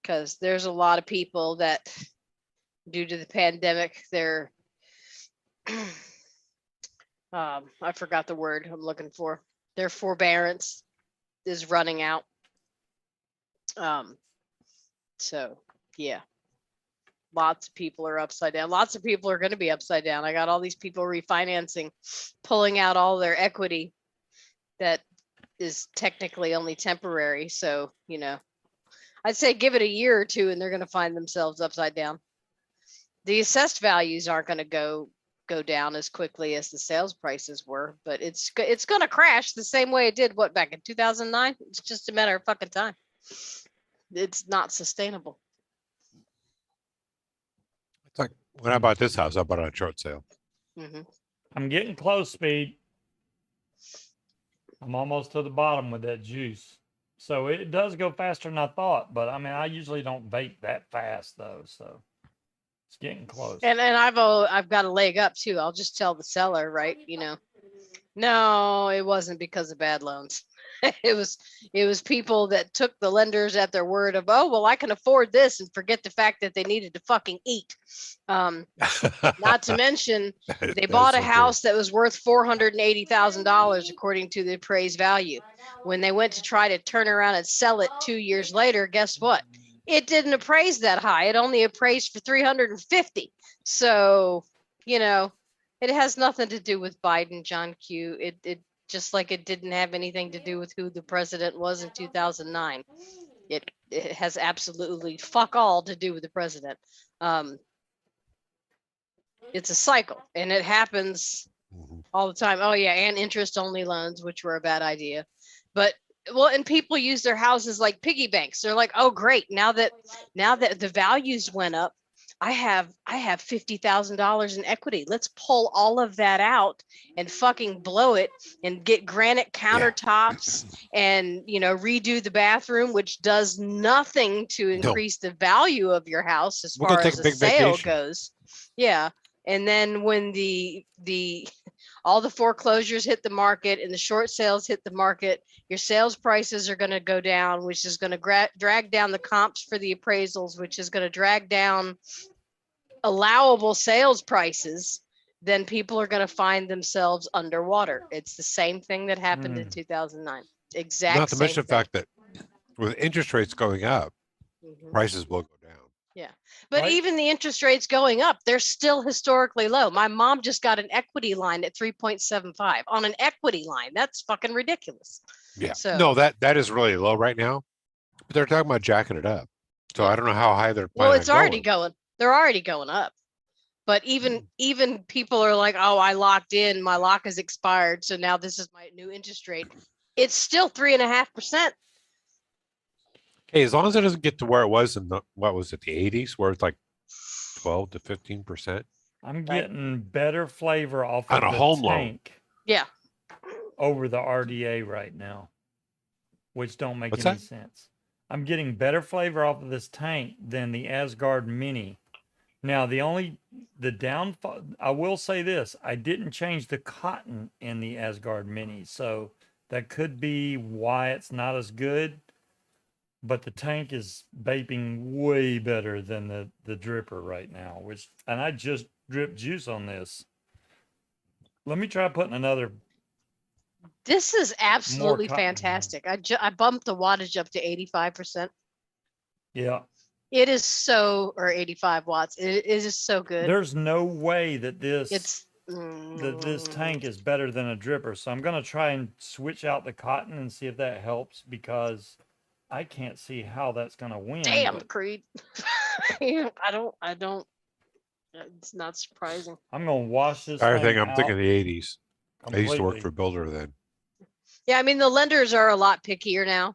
Because there's a lot of people that, due to the pandemic, they're I forgot the word I'm looking for. Their forbearance is running out. So yeah. Lots of people are upside down. Lots of people are going to be upside down. I got all these people refinancing, pulling out all their equity that is technically only temporary. So, you know, I'd say give it a year or two and they're going to find themselves upside down. The assessed values aren't going to go down as quickly as the sales prices were, but it's going to crash the same way it did back in 2009. It's just a matter of fucking time. It's not sustainable. It's like when I bought this house, I bought it on short sale. Mm-hmm. I'm getting close, Speed. I'm almost to the bottom with that juice. So it does go faster than I thought, but I mean, I usually don't vape that fast though, so it's getting close. And I've got a leg up too. I'll just tell the seller, right? You know, no, it wasn't because of bad loans. It was people that took the lenders at their word of, oh, well, I can afford this, and forget the fact that they needed to fucking eat. Not to mention, they bought a house that was worth $480,000 according to the appraised value. When they went to try to turn around and sell it 2 years later, guess what? It didn't appraise that high. It only appraised for 350. So, you know, It has nothing to do with Biden, John Q. It just like it didn't have anything to do with who the president was in 2009. It has absolutely fuck all to do with the president. It's a cycle, and it happens all the time. Oh yeah, and interest only loans, which were a bad idea. But well, and people use their houses like piggy banks. They're like, oh great, now that the values went up, I have $50,000 in equity. Let's pull all of that out and fucking blow it and get granite countertops and redo the bathroom, which does nothing to increase the value of your house as far as the sale goes. Yeah. And then when the all the foreclosures hit the market and the short sales hit the market, your sales prices are going to go down, which is going to drag down the comps for the appraisals, which is going to drag down allowable sales prices. Then people are going to find themselves underwater. It's the same thing that happened in 2009. Exact. Not to mention the fact that with interest rates going up, prices will go down. Yeah. But even the interest rates going up, they're still historically low. My mom just got an equity line at 3.75 on an equity line. That's fucking ridiculous. Yeah. So, no, that is really low right now. But they're talking about jacking it up. So I don't know how high they're planning. Well, it's already going. They're already going up. But even people are like, oh, I locked in. My lock has expired. So now this is my new interest rate. It's still 3.5%. Hey, as long as it doesn't get to where it was in the, what was it, the 80s, where it's like 12 to 15%. I'm getting better flavor off on of a the home tank loan. Yeah. Over the RDA right now, which don't make any sense. I'm getting better flavor off of this tank than the Asgard Mini. Now, the downfall, I will say this, I didn't change the cotton in the Asgard Mini, so that could be why it's not as good. But the tank is vaping way better than the dripper right now, and I just dripped juice on this. Let me try putting another. This is absolutely fantastic. I bumped the wattage up to 85%. Yeah. It is or 85 watts. It is so good. There's no way that this tank is better than a dripper. So I'm going to try and switch out the cotton and see if that helps, because I can't see how that's going to win. Damn, Creed. I don't. It's not surprising. I'm going to wash this thing I'm thinking the 80s. Completely. I used to work for Builder then. Yeah, I mean, the lenders are a lot pickier now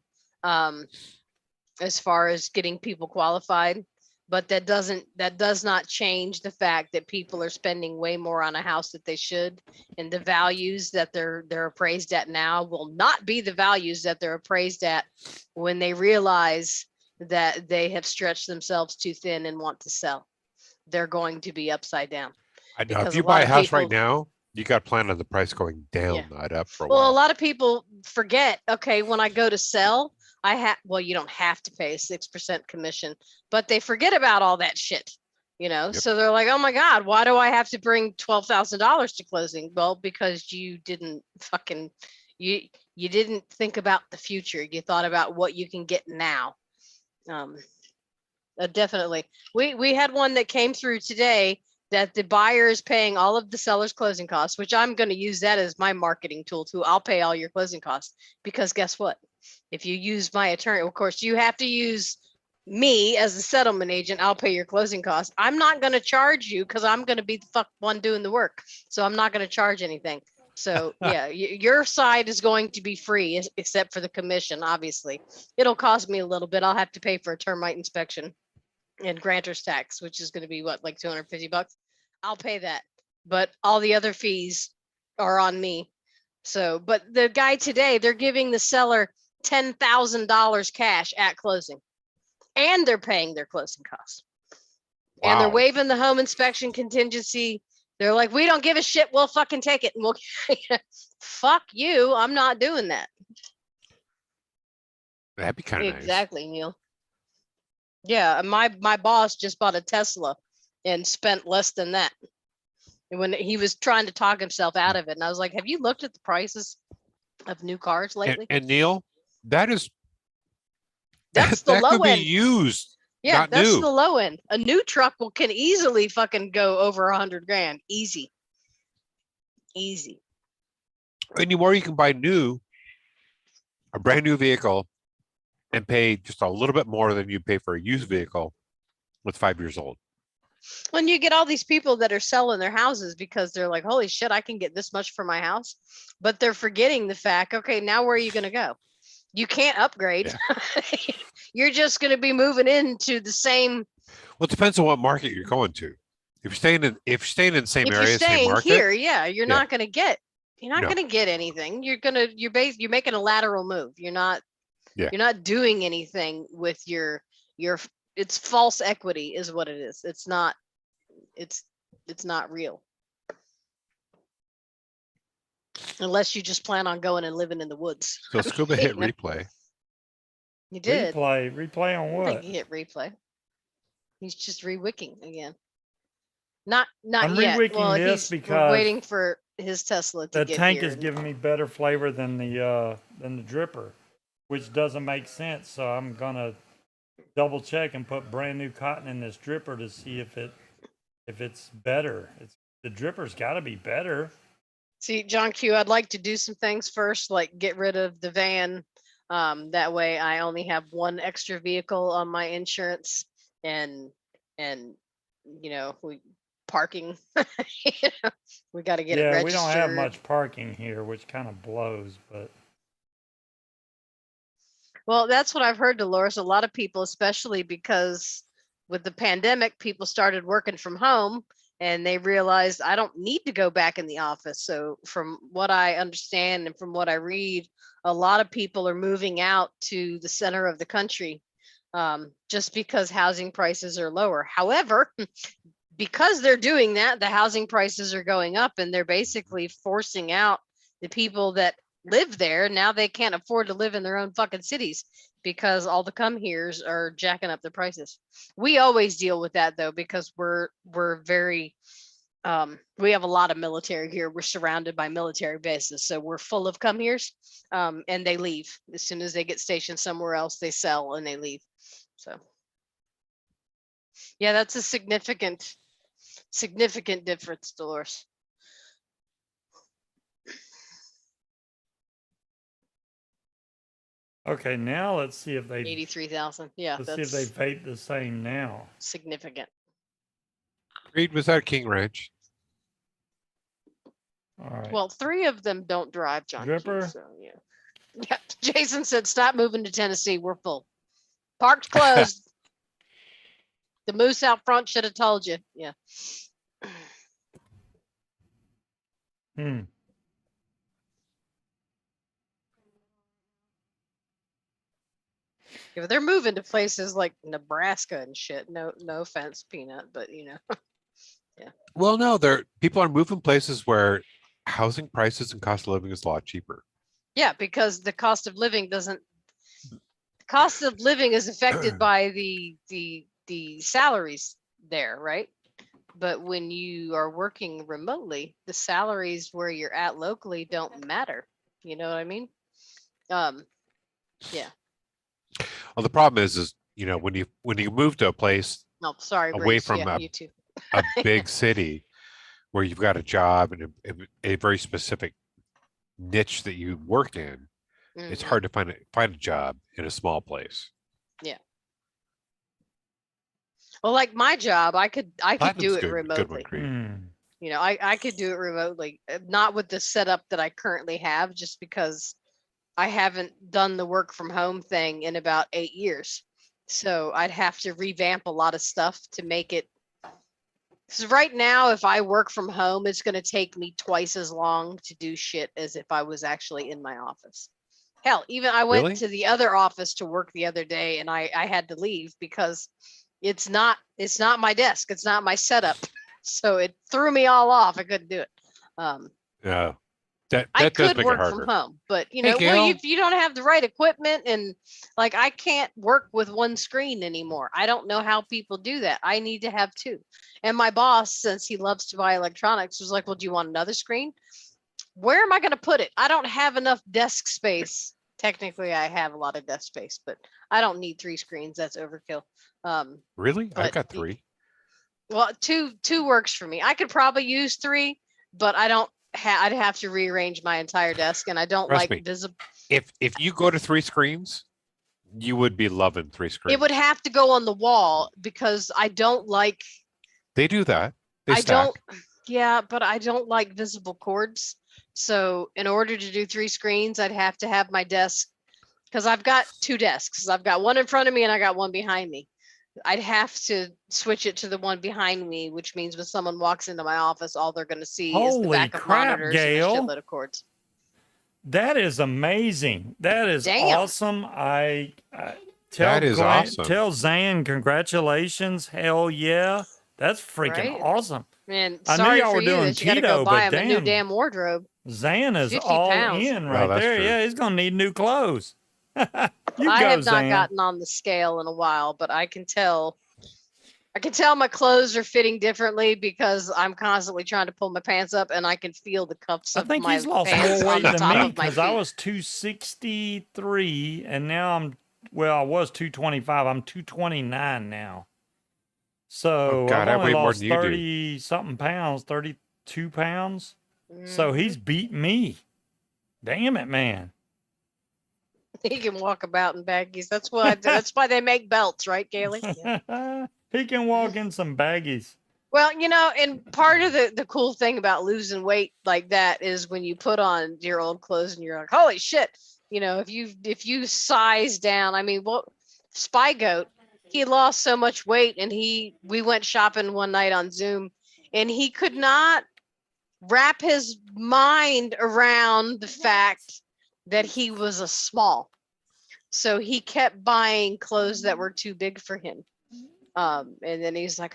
as far as getting people qualified. But that does not change the fact that people are spending way more on a house that they should, and the values that they're appraised at now will not be the values that they're appraised at when they realize that they have stretched themselves too thin and want to sell. They're going to be upside down. I know. If you buy a house right now, you got to plan on the price going down, not up for a while. Well, a lot of people forget, okay, when I go to sell, you don't have to pay a 6% commission, but they forget about all that shit, So they're like, oh my God, why do I have to bring $12,000 to closing? Well, because you didn't you didn't think about the future. You thought about what you can get now. Definitely. We had one that came through today that the buyer is paying all of the seller's closing costs, which I'm going to use that as my marketing tool too. I'll pay all your closing costs, because guess what? If you use my attorney, of course, you have to use me as a settlement agent. I'll pay your closing costs. I'm not going to charge you because I'm going to be the one doing the work. So I'm not going to charge anything. So yeah, your side is going to be free except for the commission. Obviously, it'll cost me a little bit. I'll have to pay for a termite inspection and grantor's tax, which is going to be like $250. I'll pay that, but all the other fees are on me. So, but the guy today, they're giving the seller $10,000 cash at closing, and they're paying their closing costs. Wow. And they're waiving the home inspection contingency. They're like, we don't give a shit. We'll fucking take it. And we'll fuck you. I'm not doing that. That'd be kind of exactly, nice. Neil. Yeah. My boss just bought a Tesla and spent less than that. And when he was trying to talk himself out of it, and I was like, have you looked at the prices of new cars lately? And Neil, that's the low could end. Be used. Yeah, not that's new. the low end. A new truck can easily fucking go over $100,000, easy. Easy. Anymore, you can buy a brand new vehicle and pay just a little bit more than you pay for a used vehicle with 5 years old. When you get all these people that are selling their houses because they're like, holy shit, I can get this much for my house. But they're forgetting the fact, okay, now where are you going to go? You can't upgrade. You're just going to be moving into the same. Well, it depends on what market you're going to. If you're staying in the same If area, you're same staying market, here, you're not going to get. You're not No. going to get anything. You're making a lateral move. You're not doing anything with your it's false equity is what it is. It's not real. Unless you just plan on going and living in the woods. so Scuba hit You know? replay. You did. Replay on I what? think he hit replay. He's just re-wicking again. Not I'm yet. re-wicking Well, this we're because waiting for his Tesla to The get tank here. is giving me better flavor than the dripper, which doesn't make sense. So I'm gonna double check and put brand new cotton in this dripper to see if it's better. The dripper's got to be better. See, John Q, I'd like to do some things first, like get rid of the van. That way I only have one extra vehicle on my insurance and we parking. We got to get it Yeah, registered. we don't have much parking here, which kind of blows, but Well, that's what I've heard, Dolores. A lot of people, especially because with the pandemic, people started working from home and they realized I don't need to go back in the office. So from what I understand and from what I read, a lot of people are moving out to the center of the country just because housing prices are lower. However, because they're doing that, the housing prices are going up and they're basically forcing out the people that live there. Now they can't afford to live in their own fucking cities because all the come heres are jacking up the prices. We always deal with that though, because we're very, we have a lot of military here. We're surrounded by military bases. So we're full of come heres and they leave. As soon as they get stationed somewhere else, they sell and they leave. So yeah, that's a significant difference, Dolores. okay. Now let's see if they 83,000. Yeah, let's see that's if they vape the same now. significant. Reed was at King Ranch. All right. Well, 3 of them don't drive, John. Q, Dripper? so yeah. Yeah. Jason said, "Stop moving to Tennessee. We're full. Parked closed." The moose out front should have told you. Yeah. If they're moving to places like Nebraska and shit, no offense, Peanut, but yeah. Well, no, people are moving places where housing prices and cost of living is a lot cheaper. Yeah, because the cost of living is affected by the salaries there, right? But when you are working remotely, the salaries where you're at locally don't matter. You know what I mean? Yeah. Well, the problem is when you move to a place No, sorry, away Bruce. from Yeah, you too. a big city where you've got a job and a very specific niche that you work in, it's hard to find a job in a small place. Yeah. Well, like my job, I could do it remotely. I could do it remotely, not with the setup that I currently have, just because I haven't done the work from home thing in about 8 years. So I'd have to revamp a lot of stuff to make it. So right now, if I work from home, it's going to take me twice as long to do shit as if I was actually in my office. Hell, even I went to the other office to work the other day and I had to leave because it's not my desk. It's not my setup. So it threw me all off. I couldn't do it. Yeah. That I does could make work it harder. from home, but Gail. if you don't have the right equipment and like, I can't work with one screen anymore. I don't know how people do that. I need to have 2. And my boss, since he loves to buy electronics, was like, well, do you want another screen? Where am I going to put it? I don't have enough desk space. Technically, I have a lot of desk space, but I don't need 3 screens. That's overkill. Really? I've got 3. Well, two works for me. I could probably use 3, but I don't I'd have to rearrange my entire desk, and I don't Trust me. like visible. If you go to 3 screens, you would be loving 3 screens. It would have to go on the wall because I don't like. They do that. They I stack. don't. Yeah, but I don't like visible cords. So in order to do 3 screens, I'd have to have my desk, because I've got 2 desks. I've got one in front of me and I got one behind me. I'd have to switch it to the one behind me, which means when someone walks into my office, all they're going to see is the Holy back of crap, monitors and a Gail. shitload of cords. That is amazing. That is Damn. awesome. I tell That is awesome. Tell Zan congratulations. Hell yeah. That's freaking Right? awesome. Man, I knew sorry y'all for were you doing that you got to go keto, buy but him a new damn. damn wardrobe. Zan is 50 all pounds. in Well, right that's there. true. Yeah, he's gonna need new clothes. You I go, have not Zan. gotten on the scale in a while, but I can tell my clothes are fitting differently because I'm constantly trying to pull my pants up, and I can feel the cuffs I of think my he's lost pants more on weight the than top me of my because I feet. was 263 and now I was 225. I'm 229 now. So Oh, God, I I've only weigh more lost than you do. 30 something pounds, 32 pounds. So he's beat me. Damn it, man. He can walk about in baggies. That's why they make belts, right, Gailey? Yeah. He can walk in some baggies. Well, and part of the cool thing about losing weight like that is when you put on your old clothes and you're like, holy shit. If you size down, I mean, Spy Goat, he lost so much weight, and we went shopping one night on Zoom, and he could not wrap his mind around the fact that he was a small. So he kept buying clothes that were too big for him. And then he's like,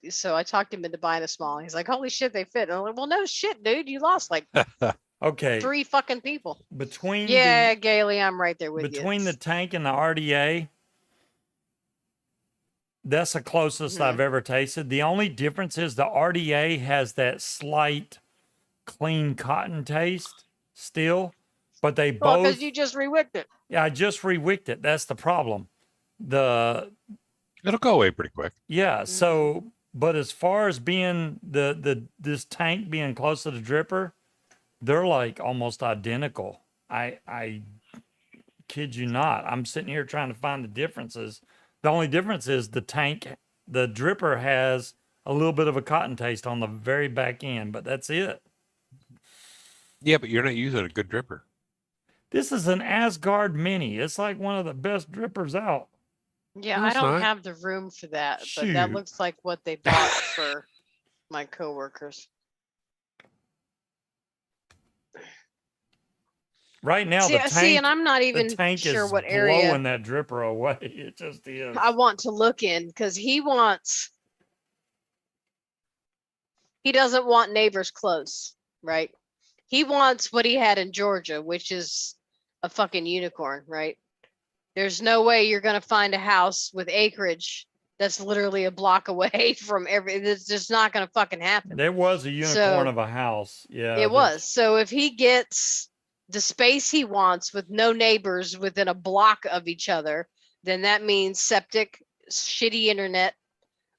so I talked him into buying a small. He's like, holy shit, they fit. And I'm like, well, no shit, dude. You lost like Okay. 3 fucking people. Between Yeah, Gailey, I'm right there with you. between the tank and the RTA, that's the closest I've ever tasted. The only difference is the RDA has that slight clean cotton taste still, but they Well, both. because you just rewicked it. Yeah, I just rewicked it. That's the problem. It'll go away pretty quick. Yeah. So, but as far as being this tank being close to the dripper, they're like almost identical. I kid you not. I'm sitting here trying to find the differences. The only difference is the dripper has a little bit of a cotton taste on the very back end, but that's it. Yeah, but you're not using a good dripper. This is an Asgard Mini. It's like one of the best drippers out. Yeah, No, I it's don't not. have the room for that, but that Shoot. looks like what they bought for my coworkers. Right now, the tank. See, and I'm not even the tank sure is what blowing area that dripper away. It just is. I want to look in, because he doesn't want neighbors close, right? He wants what he had in Georgia, which is a fucking unicorn, right? There's no way you're going to find a house with acreage that's literally a block away from it's just not going to fucking happen. There was a unicorn So- of a house. Yeah. It was. So if he gets the space he wants with no neighbors within a block of each other, then that means septic, shitty internet.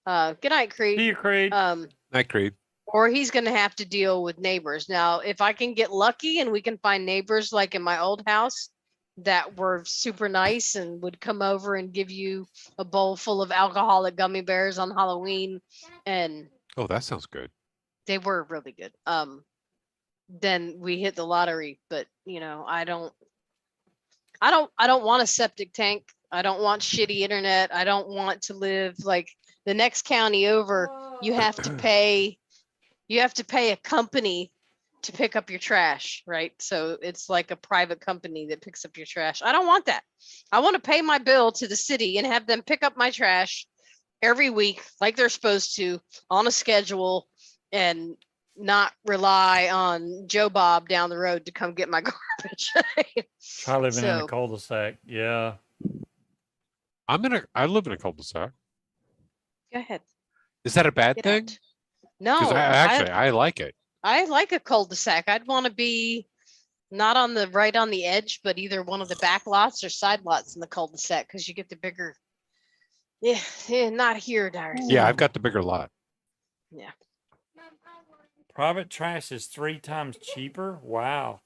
Good night, Creed. See you, Creed. Night, Creed. Or he's going to have to deal with neighbors. Now, if I can get lucky and we can find neighbors like in my old house that were super nice and would come over and give you a bowl full of alcoholic gummy bears on Halloween, and Oh, that sounds good. they were really good. Then we hit the lottery, but I don't want a septic tank. I don't want shitty internet. I don't want to live like the next county over. You have to pay a company to pick up your trash, right? So it's like a private company that picks up your trash. I don't want that. I want to pay my bill to the city and have them pick up my trash every week like they're supposed to on a schedule, and not rely on Joe Bob down the road to come get my garbage. Try living in a so- cul-de-sac. Yeah. I live in a cul-de-sac. Go ahead. Is that a bad Get thing? out. No, Because I like it. I like a cul-de-sac. I'd want to be not on the edge, but either one of the back lots or side lots in the cul-de-sac, because you get the bigger. Yeah, not here, Darcy. Yeah, I've got the bigger lot. Yeah. Private trash is 3 times cheaper. Wow.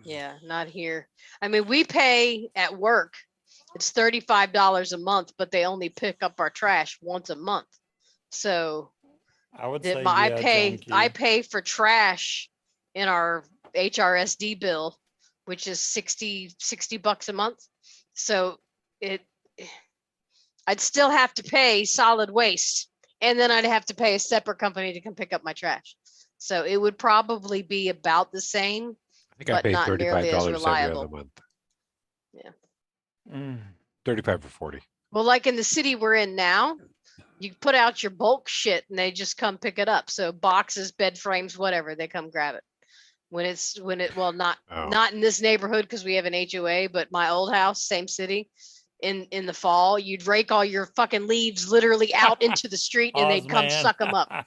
Yeah, not here. I mean, we pay at work. It's $35 a month, but they only pick up our trash once a month. So I would that say I yeah, pay John I Q. pay for trash in our HRSD bill, which is 60 bucks a month. So it I'd still have to pay solid waste, and then I'd have to pay a separate company to come pick up my trash. So it would probably be about the same, I think I but pay not nearly as $35 every other reliable. month. Mm. 35 or 40. Well, like in the city we're in now, you put out your bulk shit and they just come pick it up. So boxes, bed frames, whatever, they come grab it. Well, not Oh. in this neighborhood because we have an HOA, but my old house, same city. In the fall, you'd rake all your fucking leaves literally out into the street and they'd come Ozman. suck them up.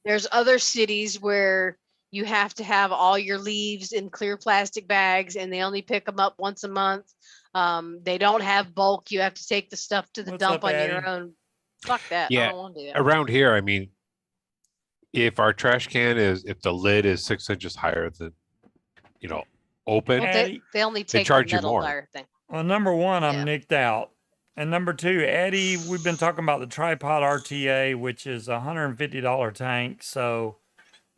There's other cities where you have to have all your leaves in clear plastic bags and they only pick them up once a month. They don't have bulk. You have to take the stuff to the What's dump up, on Addie? your own. Fuck that. I Yeah, don't want to do that. around here, I mean, if our trash can if the lid is 6 inches higher than, open, Well, Addie, they only take the charge you metal more. wire thing. Well, number one, I'm Yeah. nicked out. And number two, Eddie, we've been talking about the tripod RTA, which is a $150 tank. So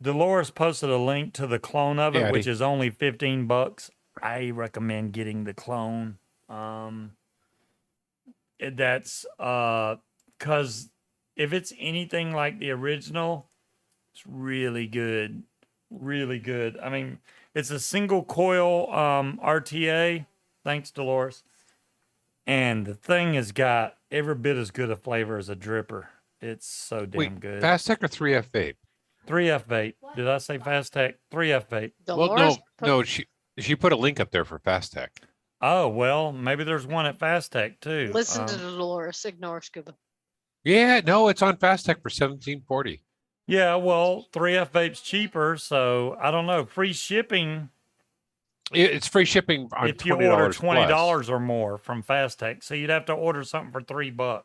Dolores posted a link to the clone of it, Yeah, which Eddie. is only 15 bucks. I recommend getting the clone. That's because if it's anything like the original, it's really good. Really good. I mean, it's a single coil RTA. Thanks, Dolores. And the thing has got every bit as good a flavor as a dripper. It's so damn Wait, good. Fast Tech or 3F vape? 3F vape. Did I say Fast Tech? 3F vape. Dolores no, she put a link up there for Fast Tech. Oh, well, maybe there's one at Fast Tech too. Listen to Dolores. Ignore Scuba. Yeah, no, it's on Fast Tech for $17.40. Yeah, well, 3F vape's cheaper, so I don't know. Free shipping It's free shipping on if you order $20 $20 or more from Fast Tech. So you'd have to order something for $3.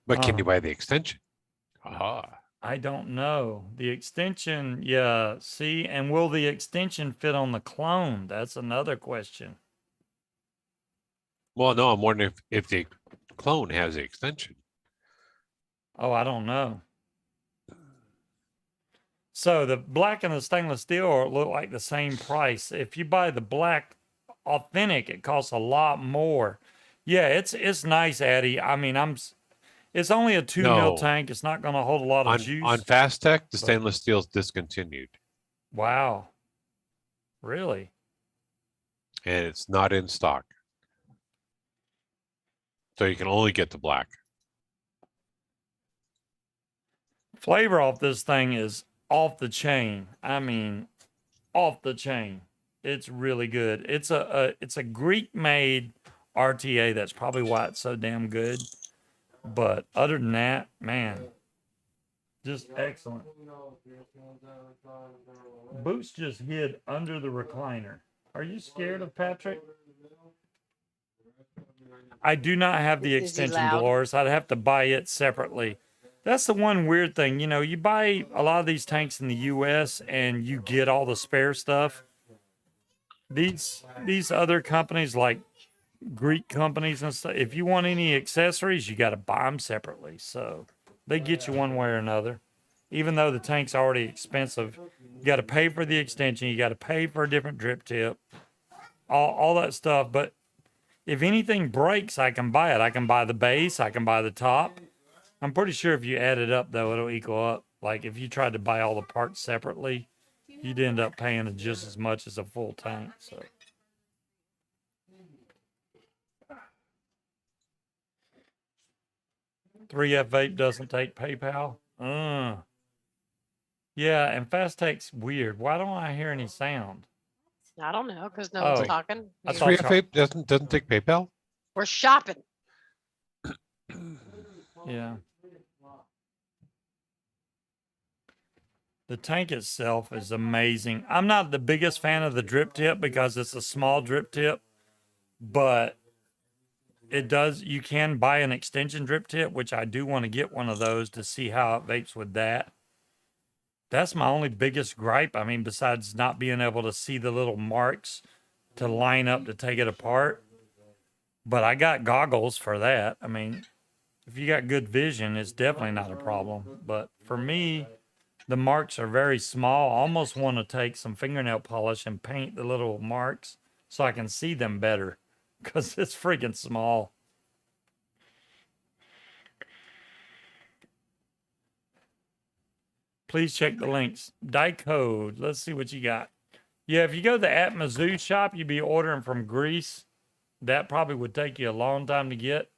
But can you buy the extension? I don't know. The extension, yeah. See, and will the extension fit on the clone? That's another question. Well, no, I'm wondering if the clone has the extension. Oh, I don't know. So the black and the stainless steel look like the same price. If you buy the black authentic, it costs a lot more. Yeah, it's nice, Addie. I mean, it's only a 2 mil No. tank. It's not going to hold a lot of On juice. Fast Tech, the stainless steel's discontinued, Wow. Really? and it's not in stock. So you can only get the black. Flavor off this thing is off the chain. I mean, off the chain. It's really good. It's a Greek made RTA. That's probably why it's so damn good. But other than that, man, just excellent. Boots just hid under the recliner. Are you scared of Patrick? I do not have the Is he extension, loud? Dolores. I'd have to buy it separately. That's the one weird thing. You buy a lot of these tanks in the US and you get all the spare stuff. These other companies like Greek companies and stuff, if you want any accessories, you got to buy them separately. So they get you one way or another. Even though the tank's already expensive, you got to pay for the extension. You got to pay for a different drip tip, all that stuff. But if anything breaks, I can buy it. I can buy the base. I can buy the top. I'm pretty sure if you add it up, though, it'll equal up. Like if you tried to buy all the parts separately, you'd end up paying just as much as a full tank. So. $3F vape doesn't take PayPal. Yeah, and Fast Tech's weird. Why don't I hear any sound? I don't know because no one's Oh. talking. I thought 3F so. vape doesn't take PayPal. We're shopping. Yeah. The tank itself is amazing. I'm not the biggest fan of the drip tip because it's a small drip tip, but It does. You can buy an extension drip tip, which I do want to get one of those to see how it vapes with that. That's my only biggest gripe. I mean, besides not being able to see the little marks to line up to take it apart. But I got goggles for that. I mean, if you got good vision, it's definitely not a problem. But for me, the marks are very small. I almost want to take some fingernail polish and paint the little marks so I can see them better because it's freaking small. Please check the links. Die code. Let's see what you got. Yeah, if you go to the Atmizoo shop, you'd be ordering from Greece. That probably would take you a long time to get.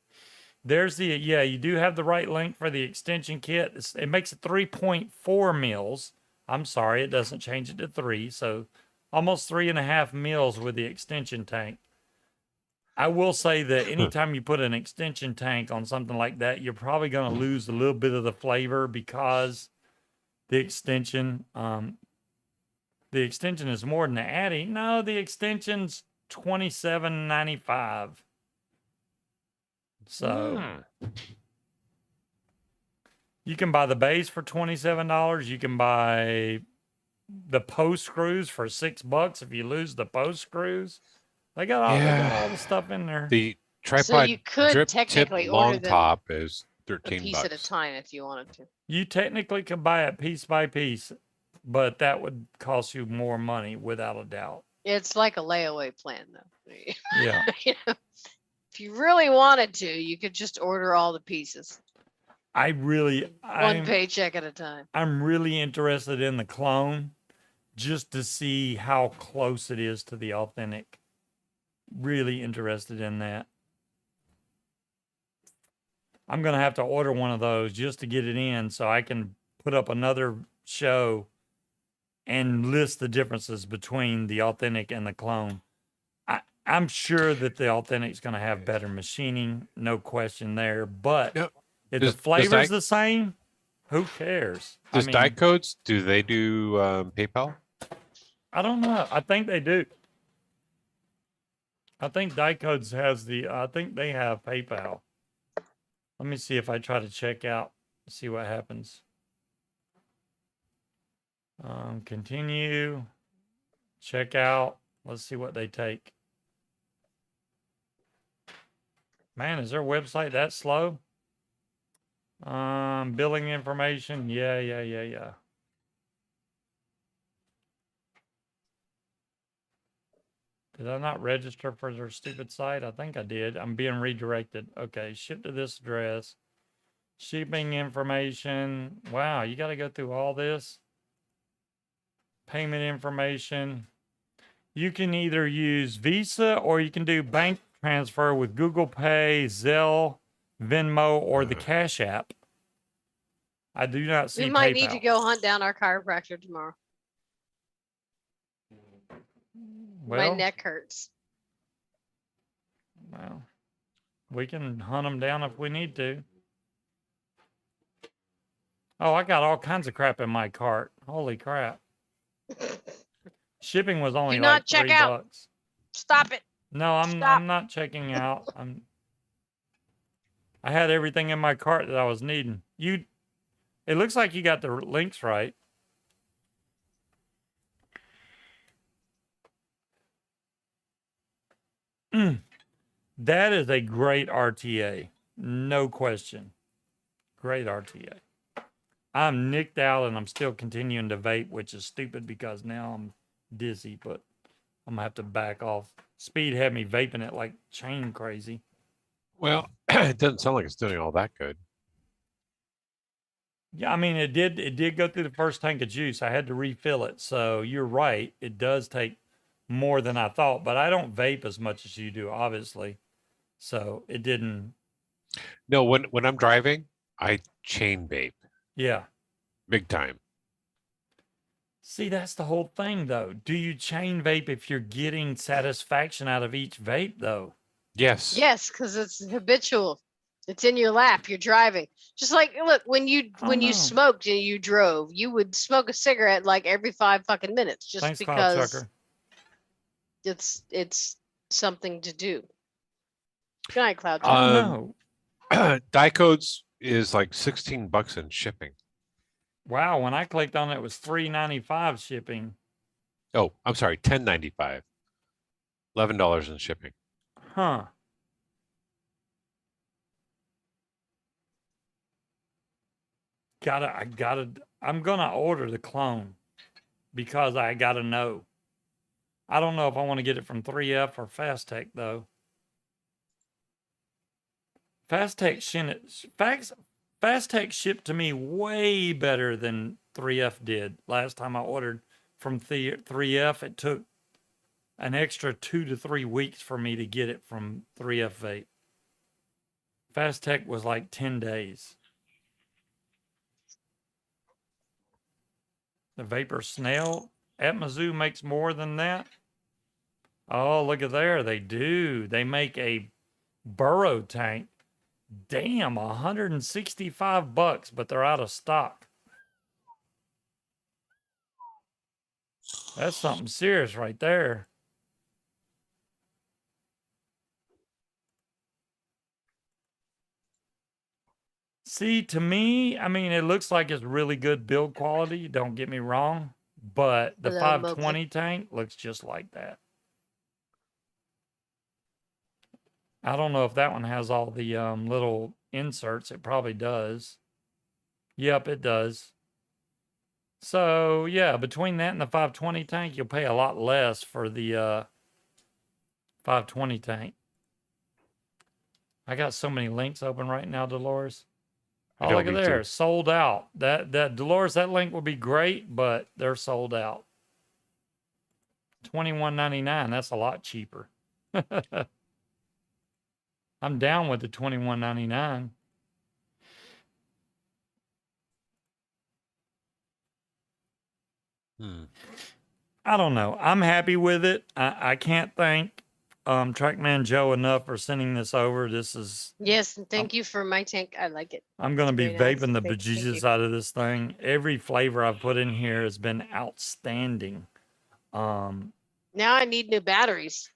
There's the, yeah, you do have the right link for the extension kit. It makes it 3.4 mils. I'm sorry, it doesn't change it to 3. So almost 3.5 mils with the extension tank. I will say that anytime you put an extension tank on something like that, you're probably going to lose a little bit of the flavor because the extension is more than the Addy. No, the extension's $27.95. So you can buy the base for $27. You can buy the post screws for $6 if you lose the post screws. They got all the stuff in there. The tripod So you could drip tip technically order long them top is a 13 piece at a bucks. time if you wanted to. You technically could buy it piece by piece, but that would cost you more money without a doubt. It's like a layaway plan, though. Yeah. You know, if you really wanted to, you could just order all the pieces, one paycheck at a time. I'm really interested in the clone just to see how close it is to the authentic. Really interested in that. I'm going to have to order one of those just to get it in so I can put up another show and list the differences between the authentic and the clone. I'm sure that the authentic is going to have better machining, no question there. But if the flavor's the same, who cares? Does die codes, do they do PayPal? I don't know. I think they do. I think die codes has I think they have PayPal. Let me see if I try to check out, see what happens. Continue, check out. Let's see what they take. Man, is their website that slow? Billing information. Yeah. Did I not register for their stupid site? I think I did. I'm being redirected. Okay, ship to this address. Shipping information. Wow, you got to go through all this. Payment information. You can either use Visa or you can do bank transfer with Google Pay, Zelle, Venmo, or the Cash App. I do not see We might PayPal. need to go hunt down our chiropractor tomorrow. Well, my neck hurts. Well, we can hunt them down if we need to. Oh, I got all kinds of crap in my cart. Holy crap. Shipping was only Do like not check $3. out. Stop it. No, I'm not checking out. I had everything in my cart that I was needing. It looks like you got the links right. That is a great RTA. No question. Great RTA. I'm nicked out and I'm still continuing to vape, which is stupid because now I'm dizzy, but I'm gonna have to back off. Speed had me vaping it like chain crazy. Well, it doesn't sound like it's doing all that good. Yeah, I mean it did go through the first tank of juice. I had to refill it. So you're right. It does take more than I thought, but I don't vape as much as you do, obviously. So it didn't. No, when I'm driving, I chain vape. Yeah. Big time. See, that's the whole thing, though. Do you chain vape if you're getting satisfaction out of each vape, though? Yes. Yes, because it's habitual. It's in your lap. You're driving. Just like, look, when you smoked and you drove, you would smoke a cigarette like every 5 fucking minutes, just Thanks, because Chucker. it's something to do. Good night, Cloud. I don't Um, know. Dicodes is like $16 in shipping. Wow, when I clicked on it, it was $3.95 shipping. Oh, I'm sorry, $10.95. $11 in shipping. Huh. I'm gonna order the clone because I gotta know. I don't know if I want to get it from 3F or Fast Tech though. Fast Tech shipped to me way better than 3F did. Last time I ordered from 3F, it took an extra 2 to 3 weeks for me to get it from 3F Vape. Fast Tech was like 10 days. The Vapor Snail, Atmizoo makes more than that. Oh, look at there. They do. They make a burrow tank. Damn, $165, but they're out of stock. That's something serious right there. See, to me, I mean, it looks like it's really good build quality. Don't get me wrong, but the Hello, 520 tank looks just like that. I don't know if that one has all the little inserts. It probably does. Yep, it does. So yeah, between that and the 520 tank, you'll pay a lot less for the 520 tank. I got so many links open right now, Dolores. I Oh, know, look at me there, too. sold out. That Dolores, that link would be great, but they're sold out. $21.99. That's a lot cheaper. I'm down with the $21.99. I don't know. I'm happy with it. I can't thank TrackmanJoe enough for sending this over. This is Yes, and thank you for my tank. I like it. I'm gonna It's be very nice. vaping the Thank you. bejesus out of this thing. Every flavor I've put in here has been outstanding. Now I need new batteries.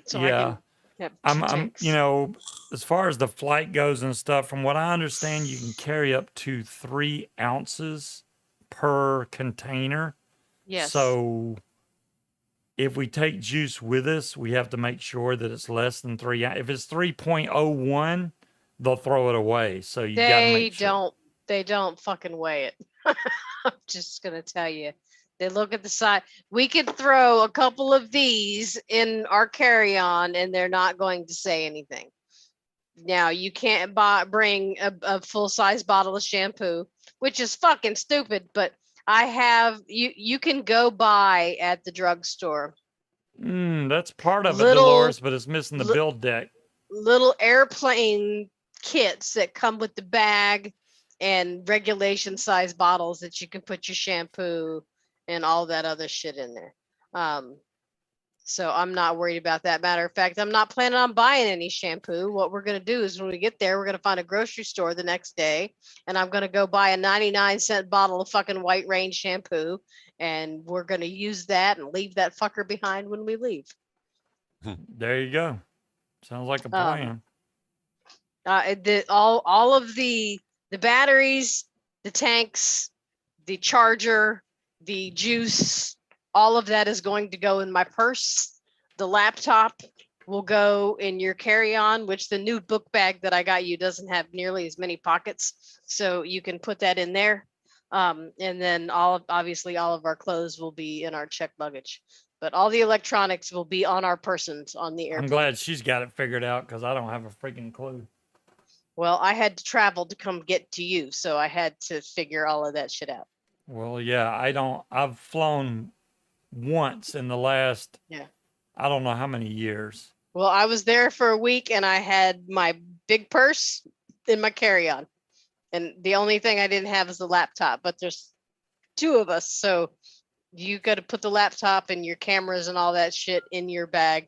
So Yeah. I can have I'm tanks. you know, as far as the flight goes and stuff, from what I understand, you can carry up to 3 ounces per container. Yes. So if we take juice with us, we have to make sure that it's less than 3. If it's 3.01, they'll throw it away. So you got to make sure. They don't fucking weigh it. I'm just gonna tell you. They look at the side. We could throw a couple of these in our carry-on and they're not going to say anything. Now you can't bring a full-size bottle of shampoo, which is fucking stupid, but I have you can go buy at the drugstore That's part of it, Little- Dolores, but it's missing the li- build deck. little airplane kits that come with the bag and regulation size bottles that you can put your shampoo and all that other shit in there. So I'm not worried about that. Matter of fact, I'm not planning on buying any shampoo. What we're going to do is when we get there, we're going to find a grocery store the next day and I'm going to go buy a 99-cent bottle of fucking White Rain shampoo and we're going to use that and leave that fucker behind when we leave. There you go. Sounds like a plan. All of the batteries, the tanks, the charger, the juice, all of that is going to go in my purse. The laptop will go in your carry-on, which the new book bag that I got you doesn't have nearly as many pockets. So you can put that in there. And then obviously all of our clothes will be in our checked luggage. But all the electronics will be on our persons on the airplane. I'm glad she's got it figured out because I don't have a freaking clue. Well, I had to travel to come get to you, so I had to figure all of that shit out. Well, yeah, I've flown once in the last, I don't know how many years. Well, I was there for a week and I had my big purse in my carry-on. And the only thing I didn't have is the laptop, but there's 2 of us. So you got to put the laptop and your cameras and all that shit in your bag.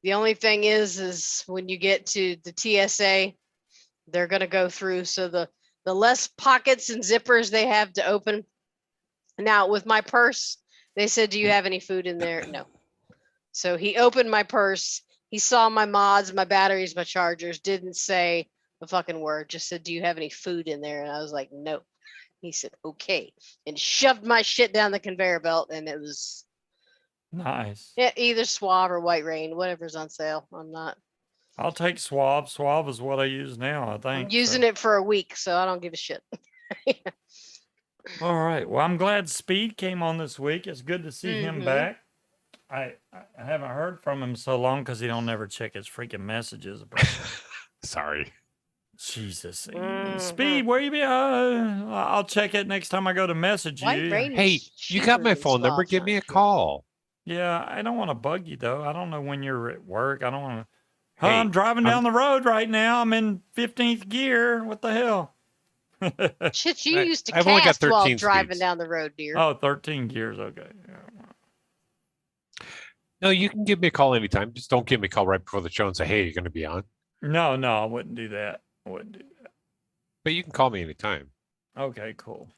The only thing is when you get to the TSA, they're going to go through. So the less pockets and zippers they have to open. Now with my purse, they said, do you have any food in there? No. So he opened my purse He saw my mods, my batteries, my chargers, didn't say a fucking word, just said, "Do you have any food in there?" And I was like, "No." He said, "Okay," and shoved my shit down the conveyor belt, and it was Nice. either Suave or White Rain, whatever's on sale. I'm not. I'll take Swab. Swab is what I use now, I I'm think. using it for a week, so I don't give a shit. All right. Well, I'm glad Speed came on this week. It's good to see him Mhm. back. I haven't heard from him so long because he don't never check his freaking messages. But Sorry. Jesus, Mhm. Speed, where you be? I'll check it next time I go to message White you. Rain Hey, is you got cheaper my than phone number. Suave, Give me a aren't you? call. Yeah, I don't want to bug you though. I don't know when you're at work. I don't want to. Hey, I'm driving down the road right now. I'm in 15th gear. What the hell? Shit, you used to I've only got cast while 13 driving speeds. down the road, dear. Oh, 13 gears. Okay. No, you can give me a call anytime. Just don't give me a call right before the show and say, "Hey, you're going to be on." No, I wouldn't do that. I wouldn't do that. But you can call me anytime. Okay, cool.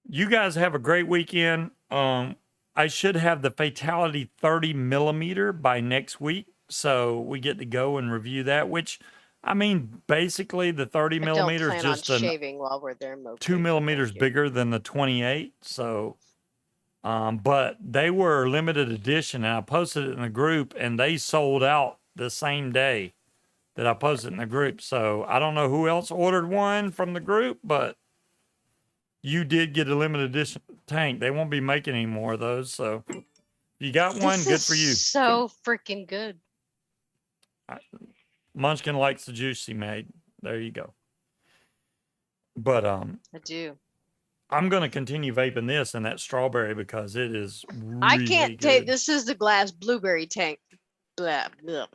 You guys have a great weekend. I should have the Fatality 30 millimeter by next week, so we get to go and review that. Which, I mean, basically the 30 I don't millimeter is plan on just an shaving while we're there. Mo, 2 please, millimeters thank you. bigger than the 28. So, but they were limited edition, and I posted it in the group, and they sold out the same day that I posted in the group. So I don't know who else ordered one from the group, but you did get a limited edition tank. They won't be making any more of those. So if you got one, This good is for you. so freaking good. Munchkin likes the juice he made. There you go. But I do. I'm gonna continue vaping this and that strawberry because it is really I can't take good. this is the glass blueberry tank. Blah, blah.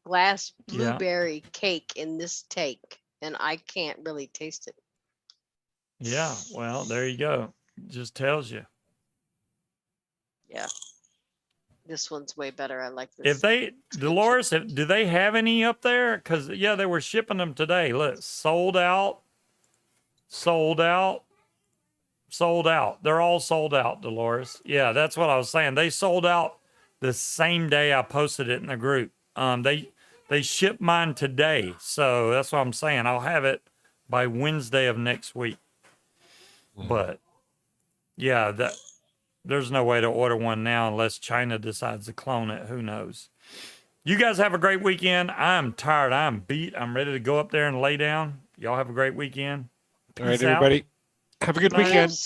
Glass Yeah. blueberry cake in this tank, and I can't really taste it. Yeah, well, there you go. Just tells you. Yeah. This one's way better. I like this. If they, Dolores, do they have any up there? Because, yeah, they were shipping them today. Look, sold out, sold out, sold out. They're all sold out, Dolores. Yeah, that's what I was saying. They sold out the same day I posted it in the group. They shipped mine today. So that's what I'm saying. I'll have it by Wednesday of next week. But yeah, there's no way to order one now unless China decides to clone it. Who knows? You guys have a great weekend. I'm tired. I'm beat. I'm ready to go up there and lay down. Y'all have a great weekend. All right, Peace out. everybody. Have a good Bye. weekend.